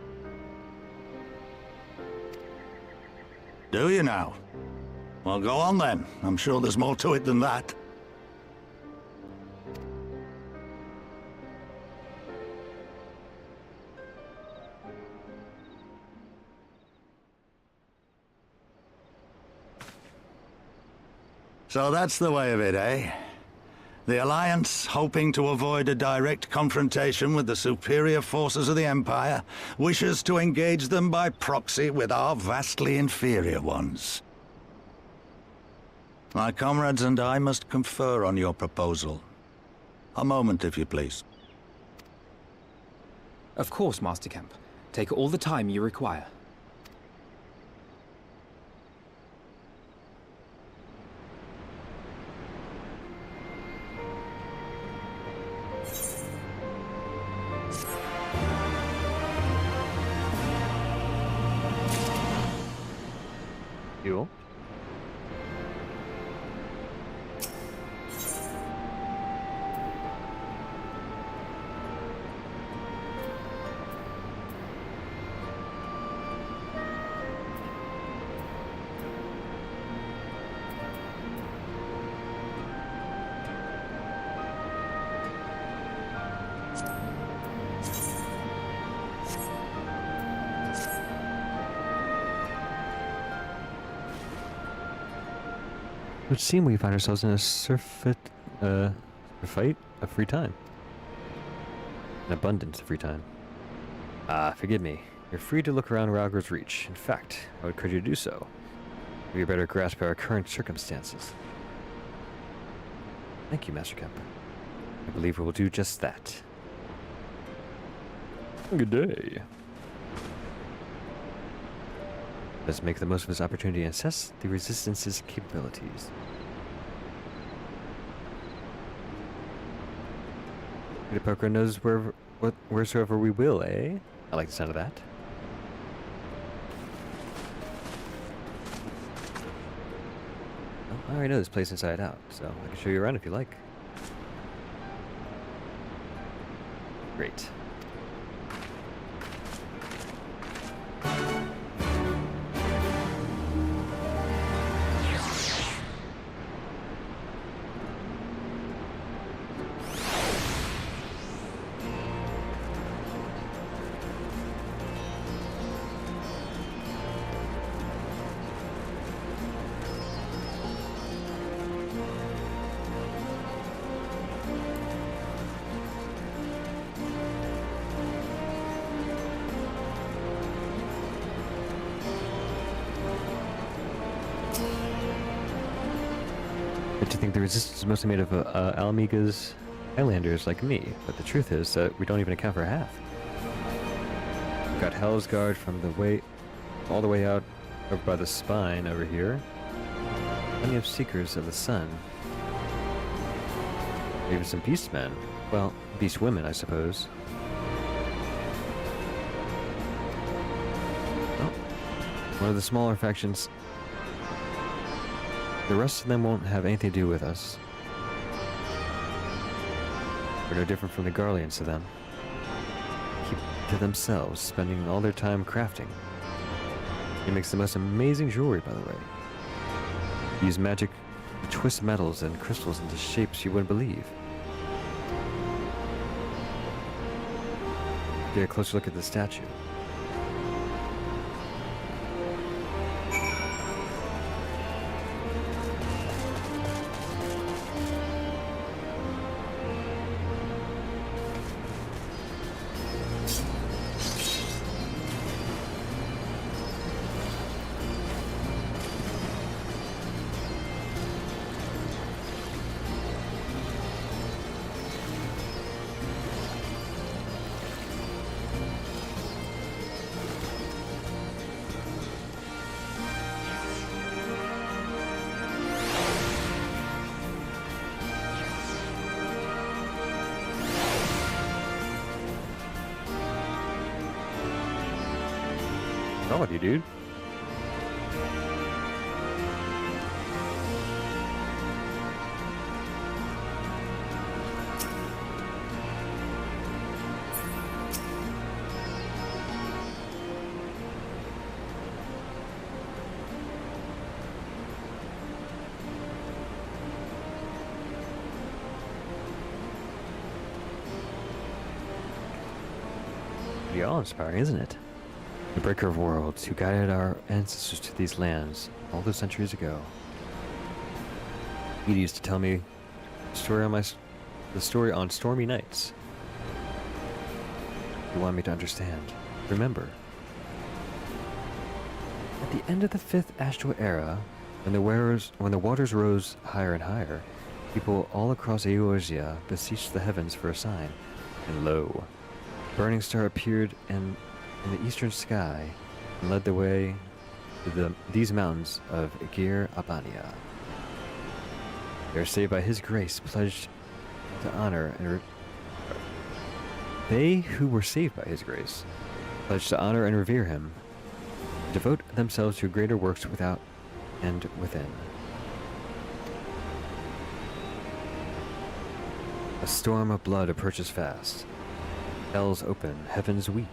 Do you now? Well, go on then. I'm sure there's more to it than that. So that's the way of it, eh? The Alliance, hoping to avoid a direct confrontation with the superior forces of the Empire, wishes to engage them by proxy with our vastly inferior ones. My comrades and I must confer on your proposal. A moment, if you please. Of course, Master Kemp. Take all the time you require. Cool. It would seem we find ourselves in a fight of free time. An abundance of free time. Forgive me. You're free to look around Ralga's Reach. In fact, I would encourage you to do so. Give you a better grasp of our current circumstances. Thank you, Master Kemp. I believe we will do just that. Good day. Let's make the most of this opportunity and assess the Resistance's capabilities. Peter Poker knows wheresoever we will, eh? I like the sound of that. Well, I already know this place inside out, so I can show you around if you like. Great. But you think the resistance is mostly made of Alamiga's Highlanders like me, but the truth is that we don't even account for half. We've got Hell's Guard from the way, all the way out over by the spine over here. Plenty of Seekers of the Sun. Even some Beastmen. Well, Beast Women, I suppose. Oh, one of the smaller factions. The rest of them won't have anything to do with us. We're no different from the Garleans to them. Keep to themselves, spending all their time crafting. He makes the most amazing jewelry, by the way. Use magic to twist metals and crystals into shapes you wouldn't believe. Get a closer look at the statue. What's wrong with you, dude? Pretty awe-inspiring, isn't it? The Breaker of Worlds, who guided our ancestors to these lands all those centuries ago. He used to tell me the story on stormy nights. He wanted me to understand. Remember. At the end of the 5th Astral Era, when the waters rose higher and higher, people all across Eorzea beseeched the heavens for a sign, and lo, a burning star appeared in the eastern sky and led the way to these mountains of Gir Abania. They are saved by his grace, pledged to honor and they who were saved by his grace, pledged to honor and revere him, devote themselves to greater works without and within. A storm of blood approaches fast. Hells open, heavens weep.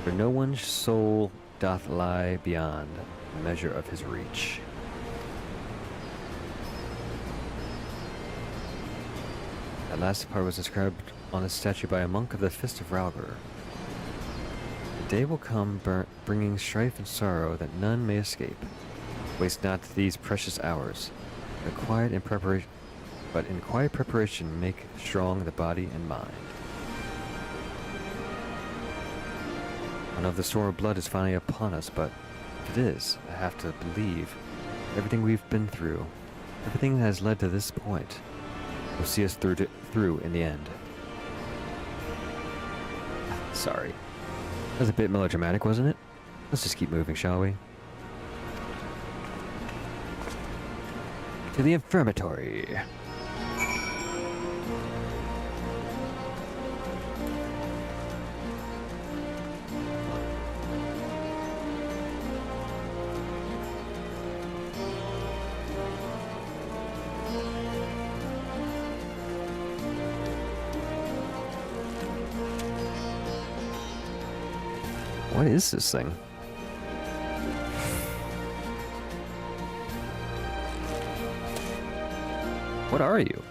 For no one's soul doth lie beyond the measure of his reach. That last part was inscribed on a statue by a monk of the Fist of Ralgr. The day will come bringing strife and sorrow that none may escape. Waste not these precious hours, but in quiet preparation make strong the body and mind. I know the storm of blood is finally upon us, but if it is, I have to believe everything we've been through, everything that has led to this point, will see us through in the end. Sorry. That was a bit melodramatic, wasn't it? Let's just keep moving, shall we? To the infirmatory. What is this thing? What are you?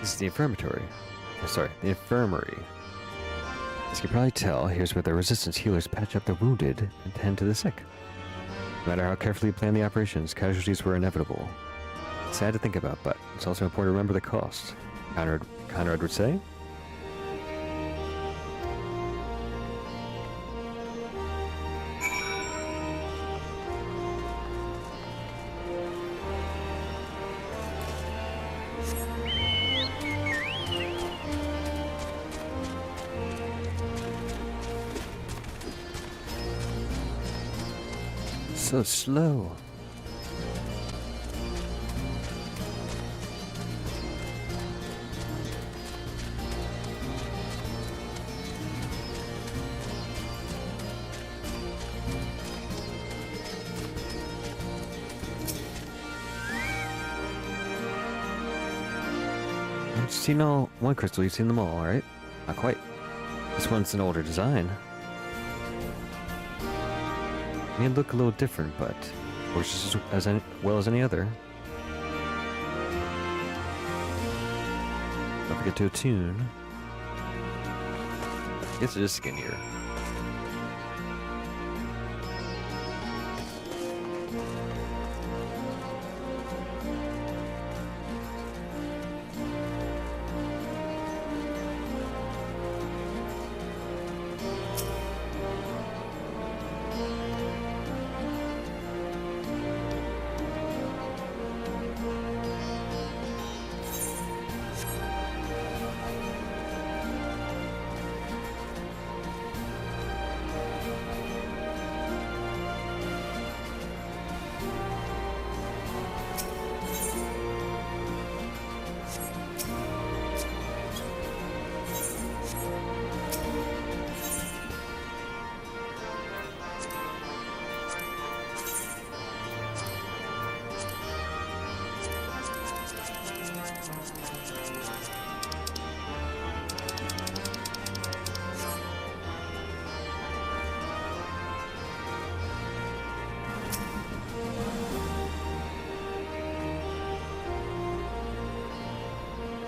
This is the infirmatory. Sorry, the infirmary. As you can probably tell, here's where the resistance healers patch up the wounded and tend to the sick. No matter how carefully planned the operations, casualties were inevitable. sad to think about, but it's also important to remember the cost. Conrad would say. So slow. You've seen all one crystal, you've seen them all, right? Not quite. This one's an older design. May look a little different, but works as well as any other. Don't forget to attune. Guess it is skinnier.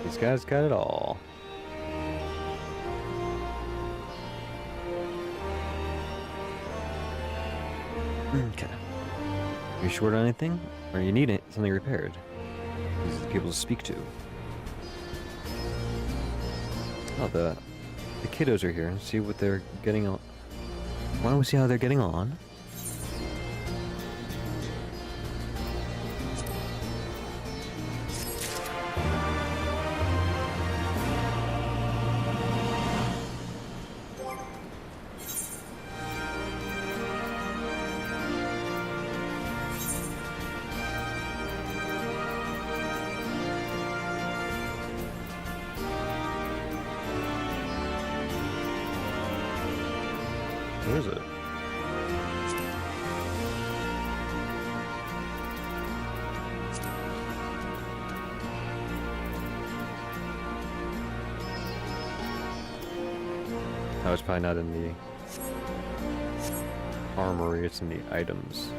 These guys got it all. Okay. You short on anything? Or you need something repaired? These are the people to speak to. Oh, the kiddos are here. See what they're getting on. Why don't we see how they're getting on? Where is it? No, it's probably not in the armory, it's in the items.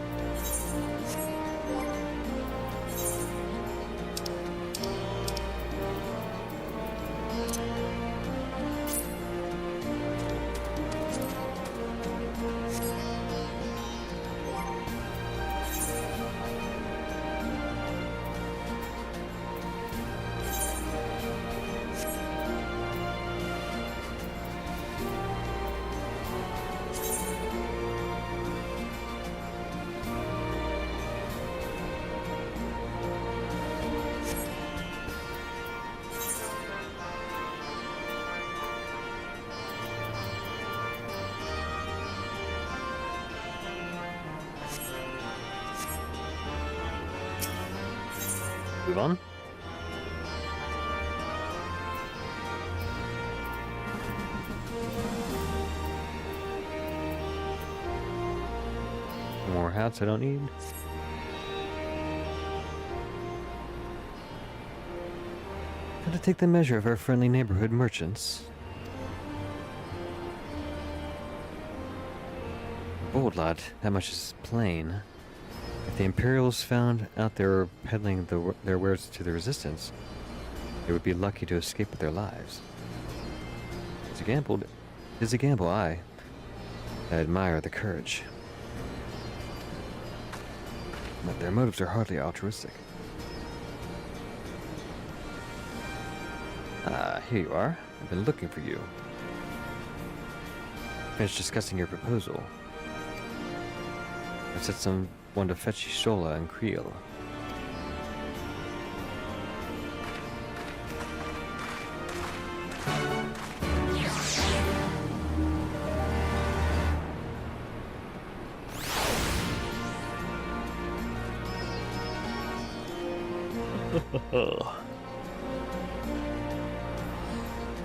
Move on. More hats I don't need. Gotta take the measure of our friendly neighborhood merchants. Bold lot, that much is plain. If the Imperials found out they were peddling their wares to the Resistance, they would be lucky to escape with their lives. It's a gamble. It's a gamble, I admire the courage. But their motives are hardly altruistic. Ah, here you are. I've been looking for you. Finished discussing your proposal. I said someone to fetch you Shola and Creel.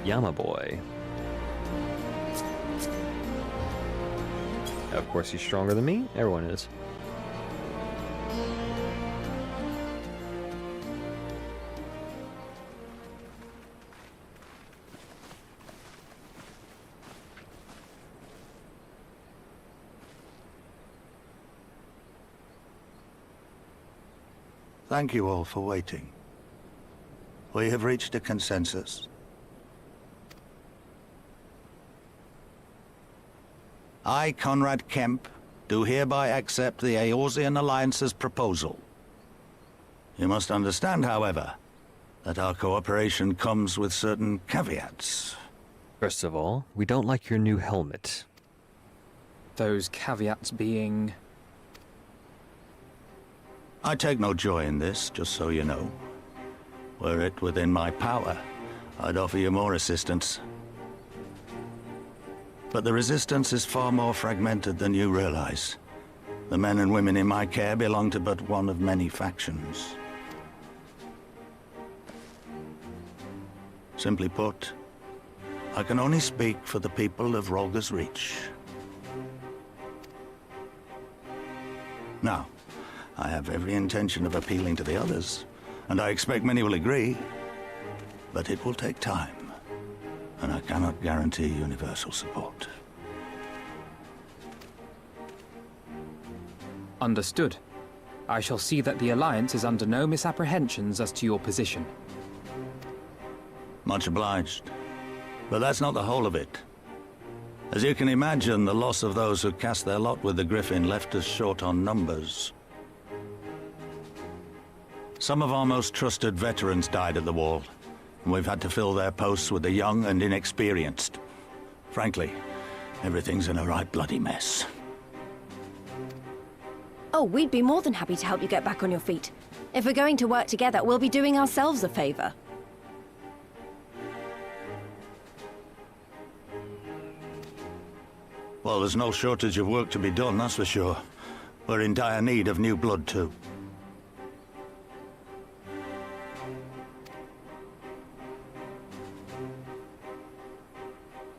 Yama boy. Of course he's stronger than me. Everyone is. Thank you all for waiting. We have reached a consensus. I, Conrad Kemp, do hereby accept the Eorzean Alliance's proposal. You must understand, however, that our cooperation comes with certain caveats. First of all, we don't like your new helmet. Those caveats being... I take no joy in this, just so you know. Were it within my power, I'd offer you more assistance. But the Resistance is far more fragmented than you realize. The men and women in my care belong to but one of many factions. Simply put, I can only speak for the people of Rolga's Reach. Now, I have every intention of appealing to the others, and I expect many will agree, but it will take time. And I cannot guarantee universal support. Understood. I shall see that the Alliance is under no misapprehensions as to your position. Much obliged. But that's not the whole of it. As you can imagine, the loss of those who cast their lot with the Griffin left us short on numbers. Some of our most trusted veterans died at the wall. We've had to fill their posts with the young and inexperienced. Frankly, everything's in a right bloody mess. Oh, we'd be more than happy to help you get back on your feet. If we're going to work together, we'll be doing ourselves a favor. Well, there's no shortage of work to be done, that's for sure. We're in dire need of new blood, too.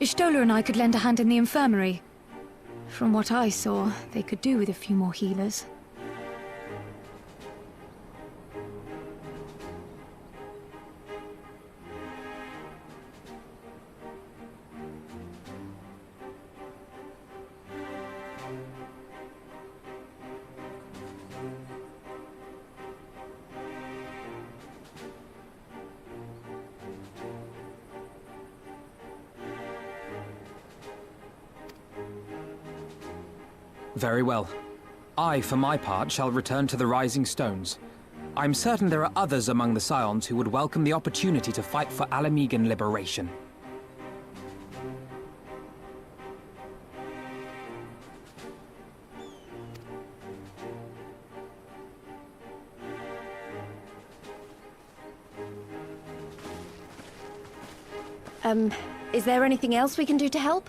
Ishtola and I could lend a hand in the infirmary. From what I saw, they could do with a few more healers. Very well. I, for my part, shall return to the Rising Stones. I'm certain there are others among the Scions who would welcome the opportunity to fight for Alamegan liberation. Is there anything else we can do to help?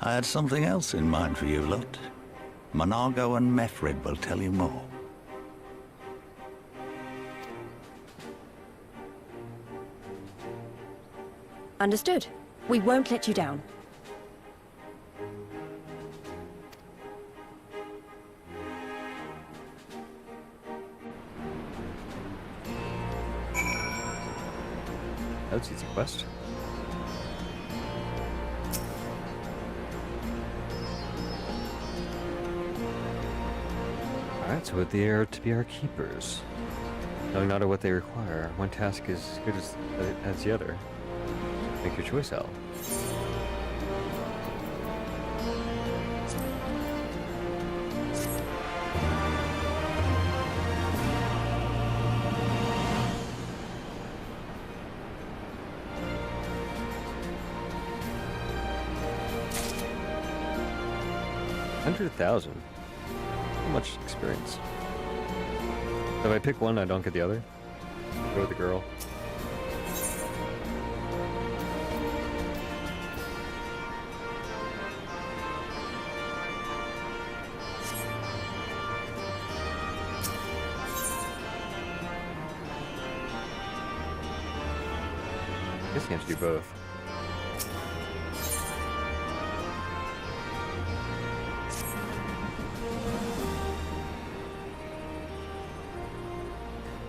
I had something else in mind for you lot. Monargo and Mefrid will tell you more. Understood. We won't let you down. That's easy quest. Alright, so they are to be our keepers. Knowing not what they require, one task is as good as the other. Make your choice, Al. 100,000. How much experience? If I pick one, I don't get the other. Go with the girl. I guess you have to do both.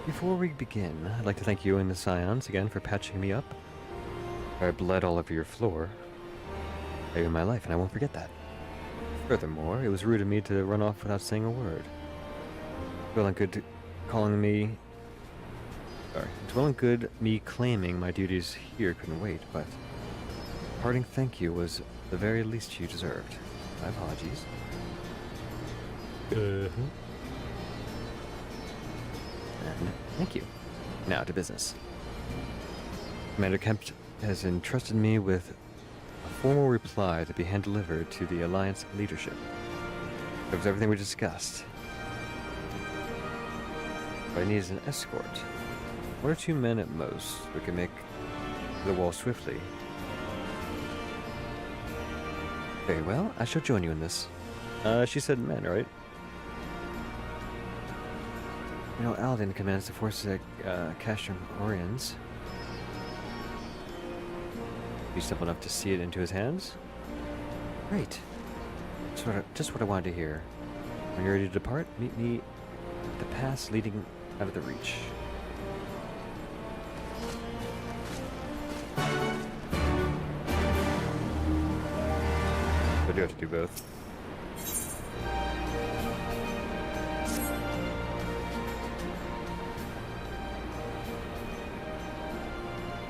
Before we begin, I'd like to thank you and the Scions again for patching me up. I bled all over your floor. I owe you my life, and I won't forget that. Furthermore, it was rude of me to run off without saying a word. It's well and good calling me... Sorry. It's well and good me claiming my duties here couldn't wait, but... a parting thank you was the very least you deserved. My apologies. And thank you. Now to business. Commander Kemp has entrusted me with a formal reply to be hand-delivered to the Alliance leadership. That was everything we discussed. What I need is an escort. 1 or 2 men at most who can make the wall swiftly. Very well, I shall join you in this. She said men, right? You know, Alden commands the forces at Castrum Oriens. Be simple enough to see it into his hands? Great. Just what I wanted to hear. When you're ready to depart, meet me at the pass leading out of the Reach. I do have to do both.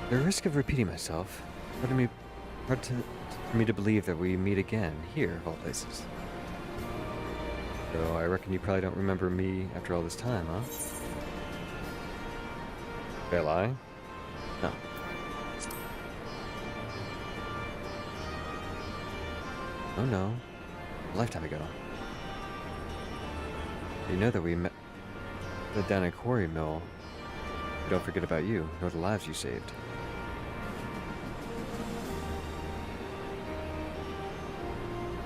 The risk of repeating myself, hard for me to believe that we meet again here, of all places. So I reckon you probably don't remember me after all this time, huh? Did I lie? No. Oh no. A lifetime ago. You know that we met down at Quarry Mill. We don't forget about you, nor the lives you saved.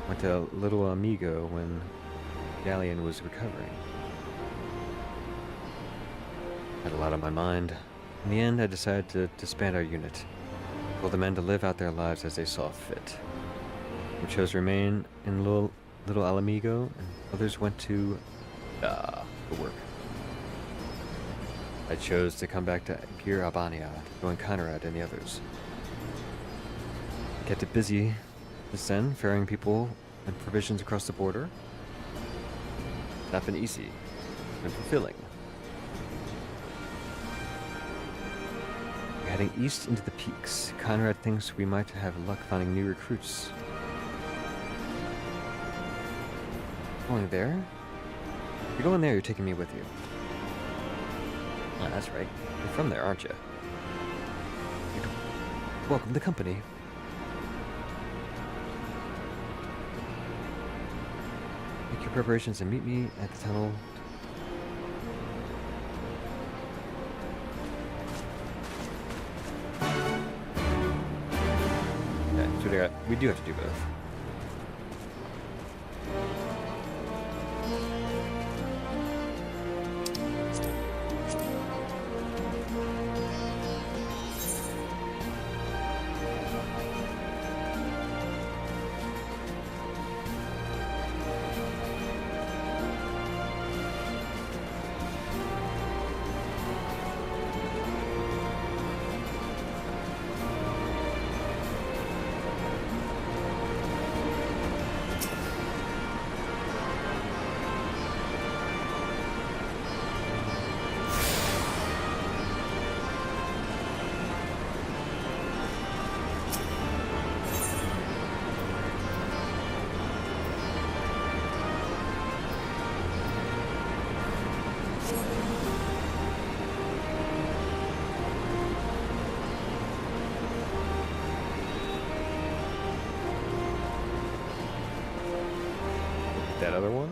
Went to Little Amigo when Galleon was recovering. Had a lot on my mind. In the end, I decided to disband our unit. Told the men to live out their lives as they saw fit. We chose to remain in Little Alamigo, and others went to work. I chose to come back to Gir Albania to join Conrad and the others. Kept it busy since then, ferrying people and provisions across the border. It's not been easy and fulfilling. We're heading east into the peaks. Conrad thinks we might have luck finding new recruits. Going there? You're going there, you're taking me with you. Oh, that's right. You're from there, aren't you? Welcome to the company. Make your preparations and meet me at the tunnel. Okay, so we do have to do both. another one.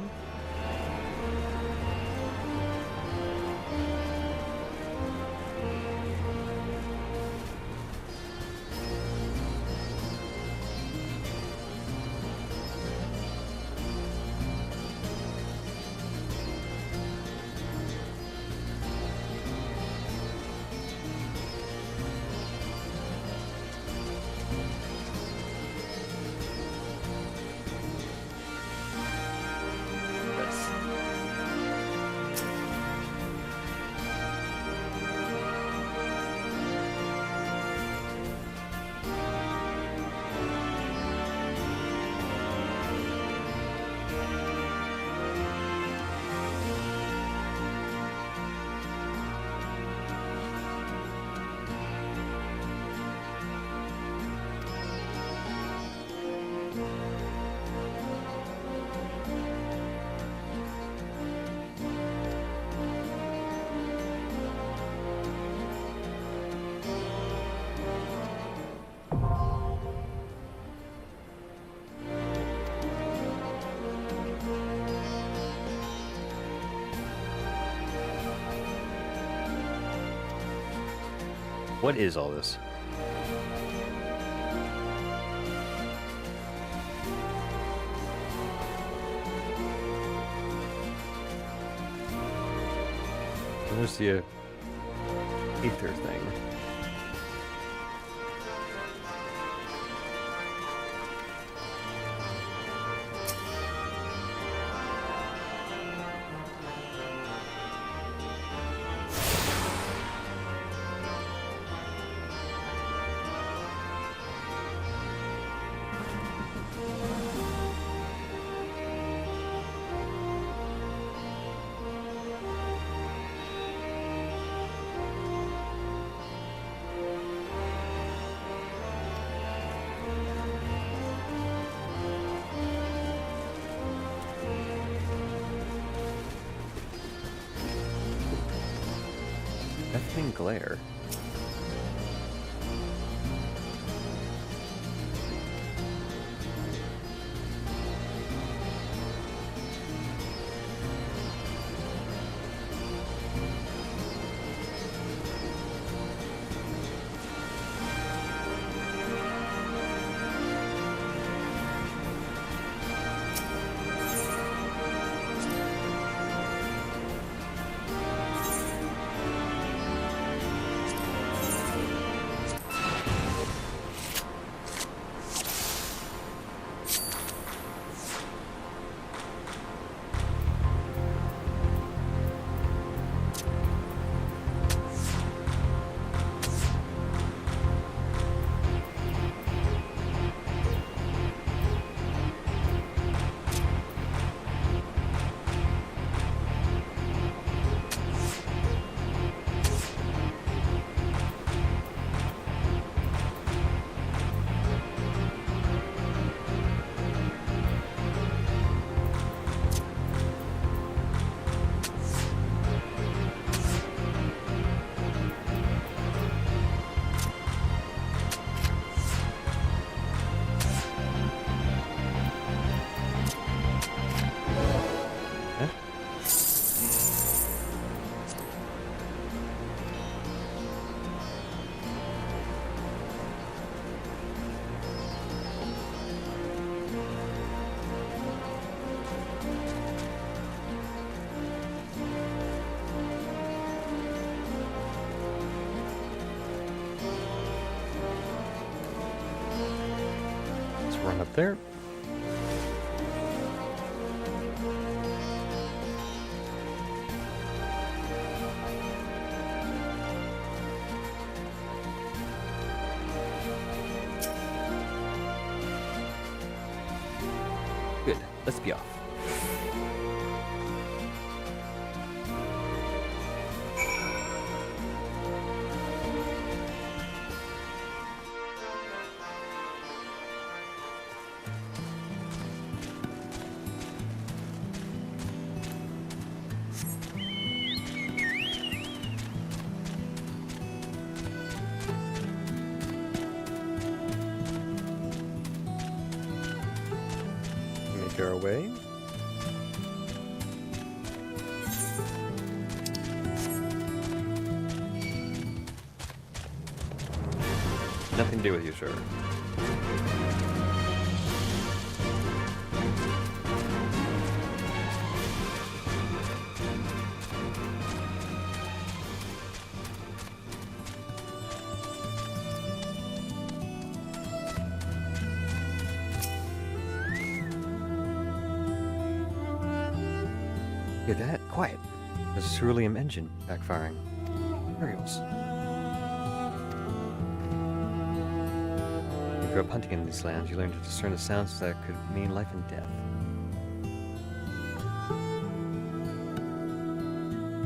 What is all this? Where's the ether thing? Deafening glare. Run up there. Good. Let's be off. Make our way. Nothing to do with you, sir. Hear that? Quiet. There's a ceruleum engine backfiring. Aerials. You grew up hunting in these lands, you learned to discern the sounds that could mean life and death.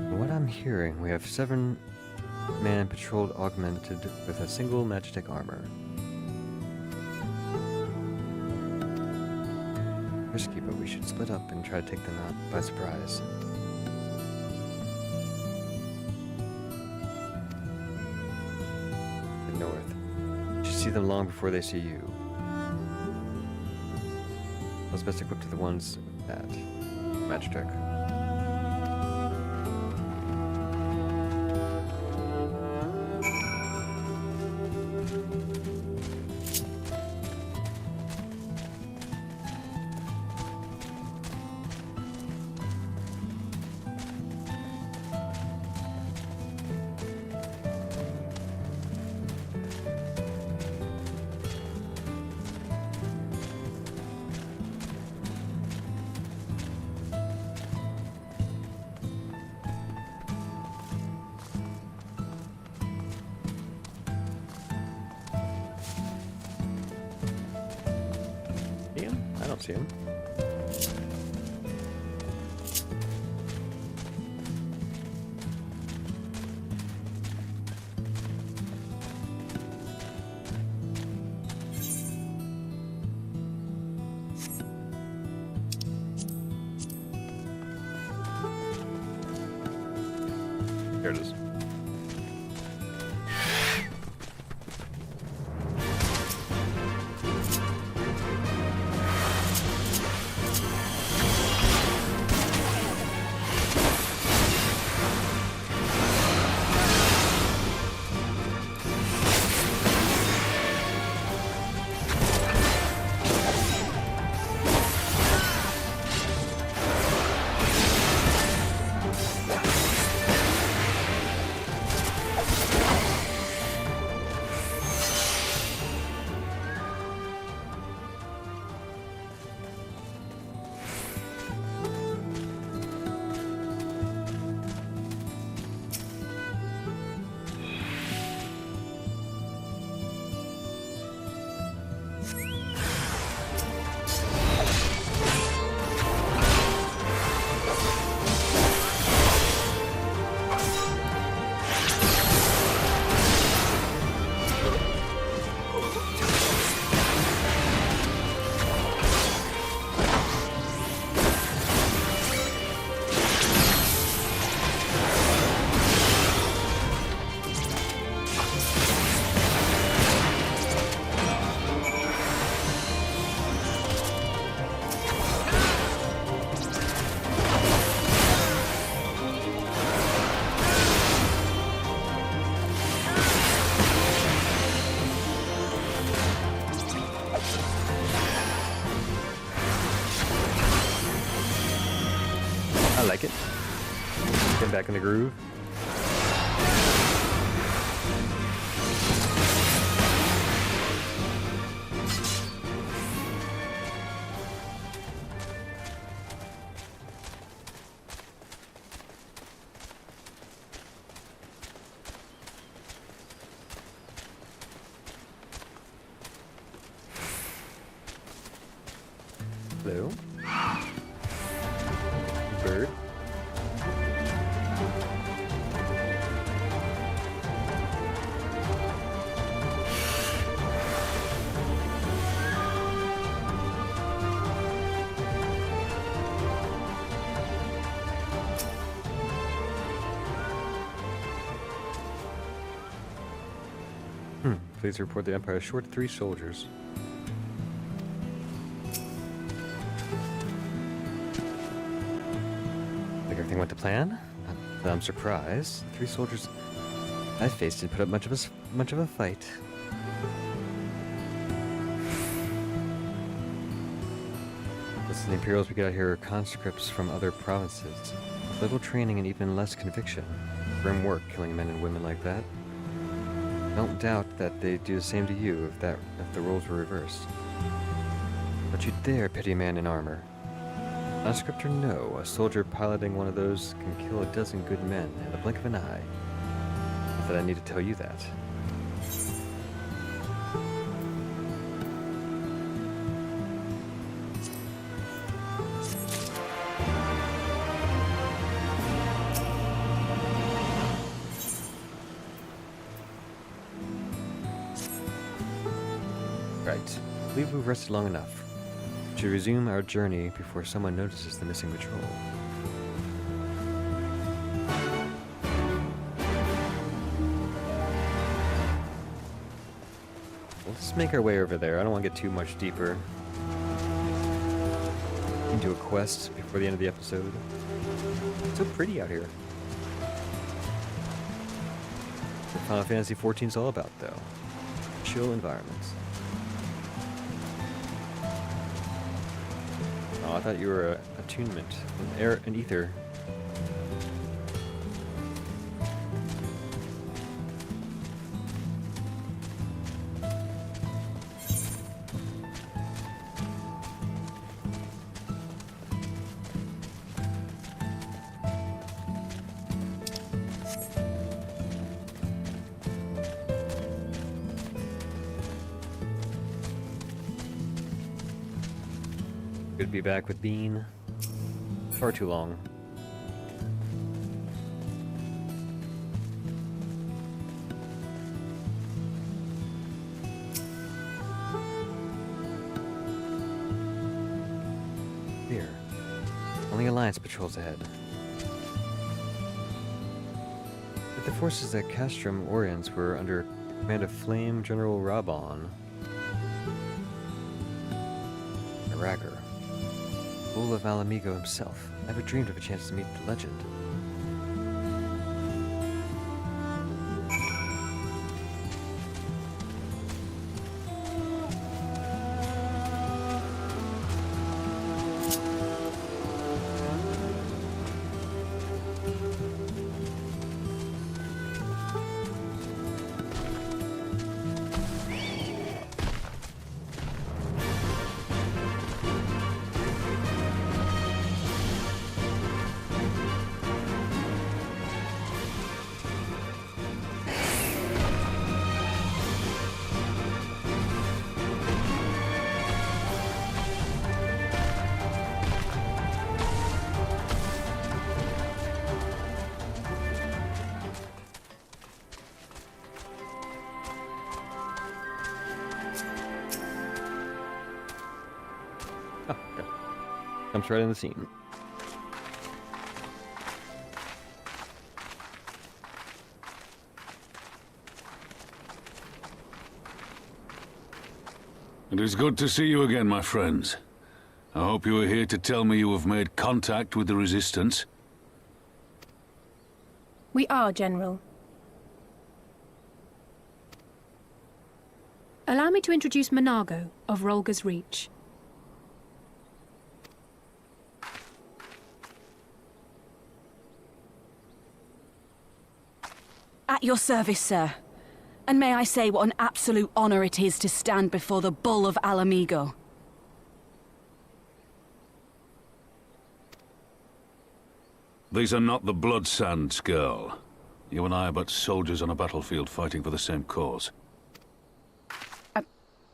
From what I'm hearing, we have 7-man patrolled augmented with a single Magitech armor. Risky, but we should split up and try to take them out by surprise. The north. You should see them long before they see you. Those best equipped are the ones with that. Magitech. I don't see him. There it is. I like it. Getting back in the groove. Hello. Bird. Please report the Empire is short 3 soldiers. Like everything went to plan? Not that I'm surprised. 3 soldiers I faced didn't put up much of a fight. Most of the Imperials we get out here are conscripts from other provinces. Little training and even less conviction. Grim work killing men and women like that. Don't doubt that they'd do the same to you if the roles were reversed. Don't you dare pity a man in armor. Conscript or no, a soldier piloting one of those can kill a dozen good men in the blink of an eye. Not that I need to tell you that. Right. I believe we've rested long enough. We should resume our journey before someone notices the missing patrol. Let's make our way over there. I don't want to get too much deeper into a quest before the end of the episode. It's so pretty out here. What Final Fantasy XIV is all about, though. Chill environments. Oh, I thought you were a attunement, an ether. Good to be back with Bean. Far too long. Here. Only Alliance patrols ahead. But the forces at Castrum Oriens were under command of Flame General Rabon. Ragger. Bull of Alamigo himself. Never dreamed of a chance to meet the legend. Jumps right in the scene. It is good to see you again, my friends. I hope you are here to tell me you have made contact with the Resistance. We are, General. Allow me to introduce Monago of Rolga's Reach. At your service, sir. And may I say what an absolute honor it is to stand before the Bull of Alamigo. These are not the Blood Sands, girl. You and I are but soldiers on a battlefield fighting for the same cause.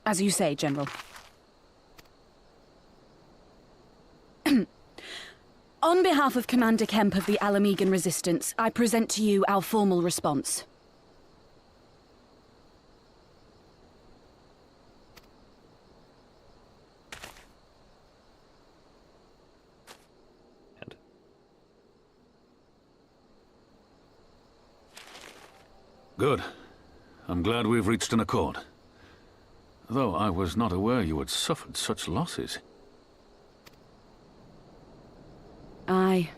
As you say, General. On behalf of Commander Kemp of the Alamigan Resistance, I present to you our formal response. Good. I'm glad we've reached an accord. Though I was not aware you had suffered such losses. Aye.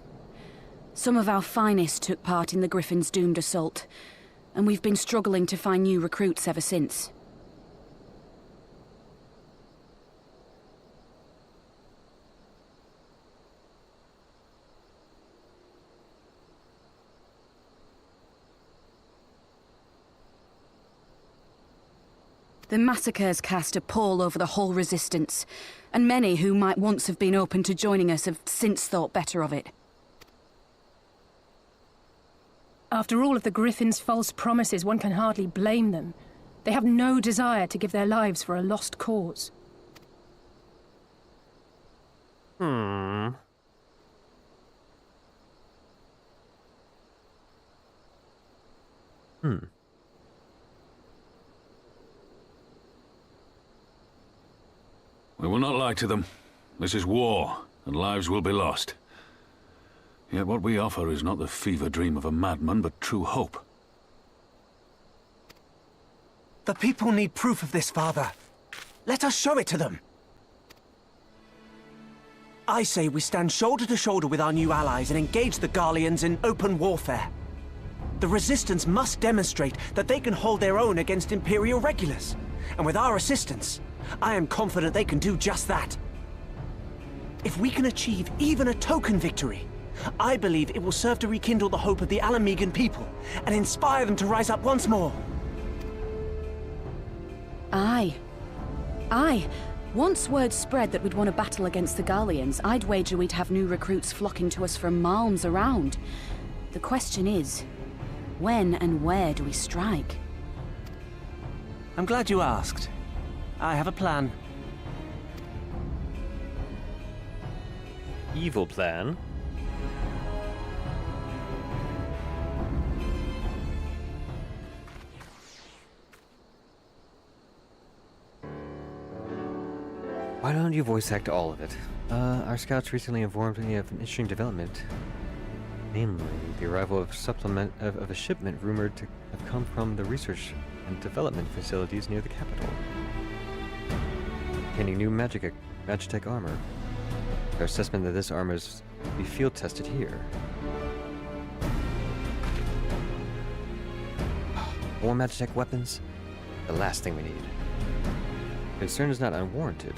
Some of our finest took part in the Griffin's doomed assault, and we've been struggling to find new recruits ever since. The massacres cast a pall over the whole resistance, and many who might once have been open to joining us have since thought better of it. After all of the Griffin's false promises, one can hardly blame them. They have no desire to give their lives for a lost cause. Hmm. We will not lie to them. This is war, and lives will be lost. Yet what we offer is not the fever dream of a madman, but true hope. The people need proof of this, Father. Let us show it to them. I say we stand shoulder to shoulder with our new allies and engage the Garleans in open warfare. The Resistance must demonstrate that they can hold their own against Imperial regulars. And with our assistance, I am confident they can do just that. If we can achieve even a token victory, I believe it will serve to rekindle the hope of the Alamegan people and inspire them to rise up once more. Aye. Once word spread that we'd won a battle against the Garleans, I'd wager we'd have new recruits flocking to us from malms around. The question is, when and where do we strike? I'm glad you asked. I have a plan. Evil plan? Why don't you voice act all of it? Our scouts recently informed me of an interesting development. Namely, the arrival of a shipment rumored to have come from the research and development facilities near the capital. Containing new Magitech armor. Our assessment that this armor is to be field tested here. More Magitech weapons? The last thing we need. Concern is not unwarranted.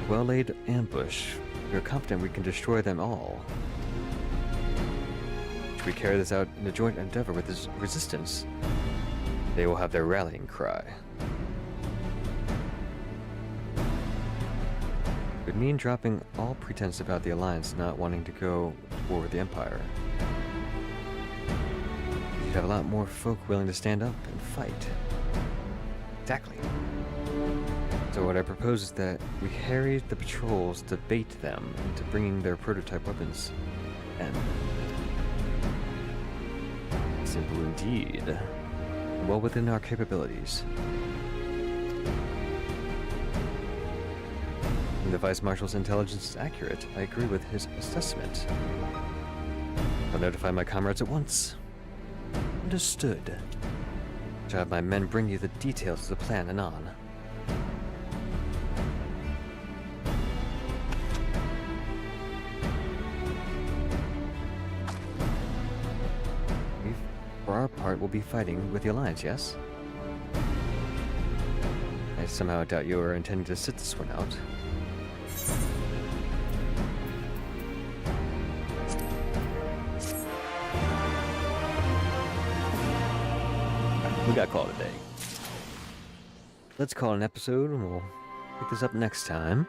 Well-laid ambush. We are confident we can destroy them all. Should we carry this out in a joint endeavor with this resistance? They will have their rallying cry. It would mean dropping all pretense about the Alliance not wanting to go to war with the Empire. You'd have a lot more folk willing to stand up and fight. Exactly. So what I propose is that we harry the patrols to bait them into bringing their prototype weapons in. Simple indeed. Well within our capabilities. And the Vice Marshal's intelligence is accurate. I agree with his assessment. I'll notify my comrades at once. Understood. To have my men bring you the details of the plan anon. For our part, we'll be fighting with the Alliance, yes? I somehow doubt you are intending to sit this one out. We got called today. Let's call it an episode and we'll pick this up next time.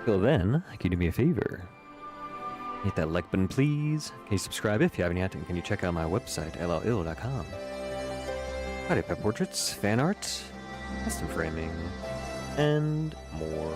Till then, can you do me a favor? Hit that like button, please. Can you subscribe if you haven't yet? And can you check out my website, llil.com. Howdy, pet portraits, fan art, custom framing, and more.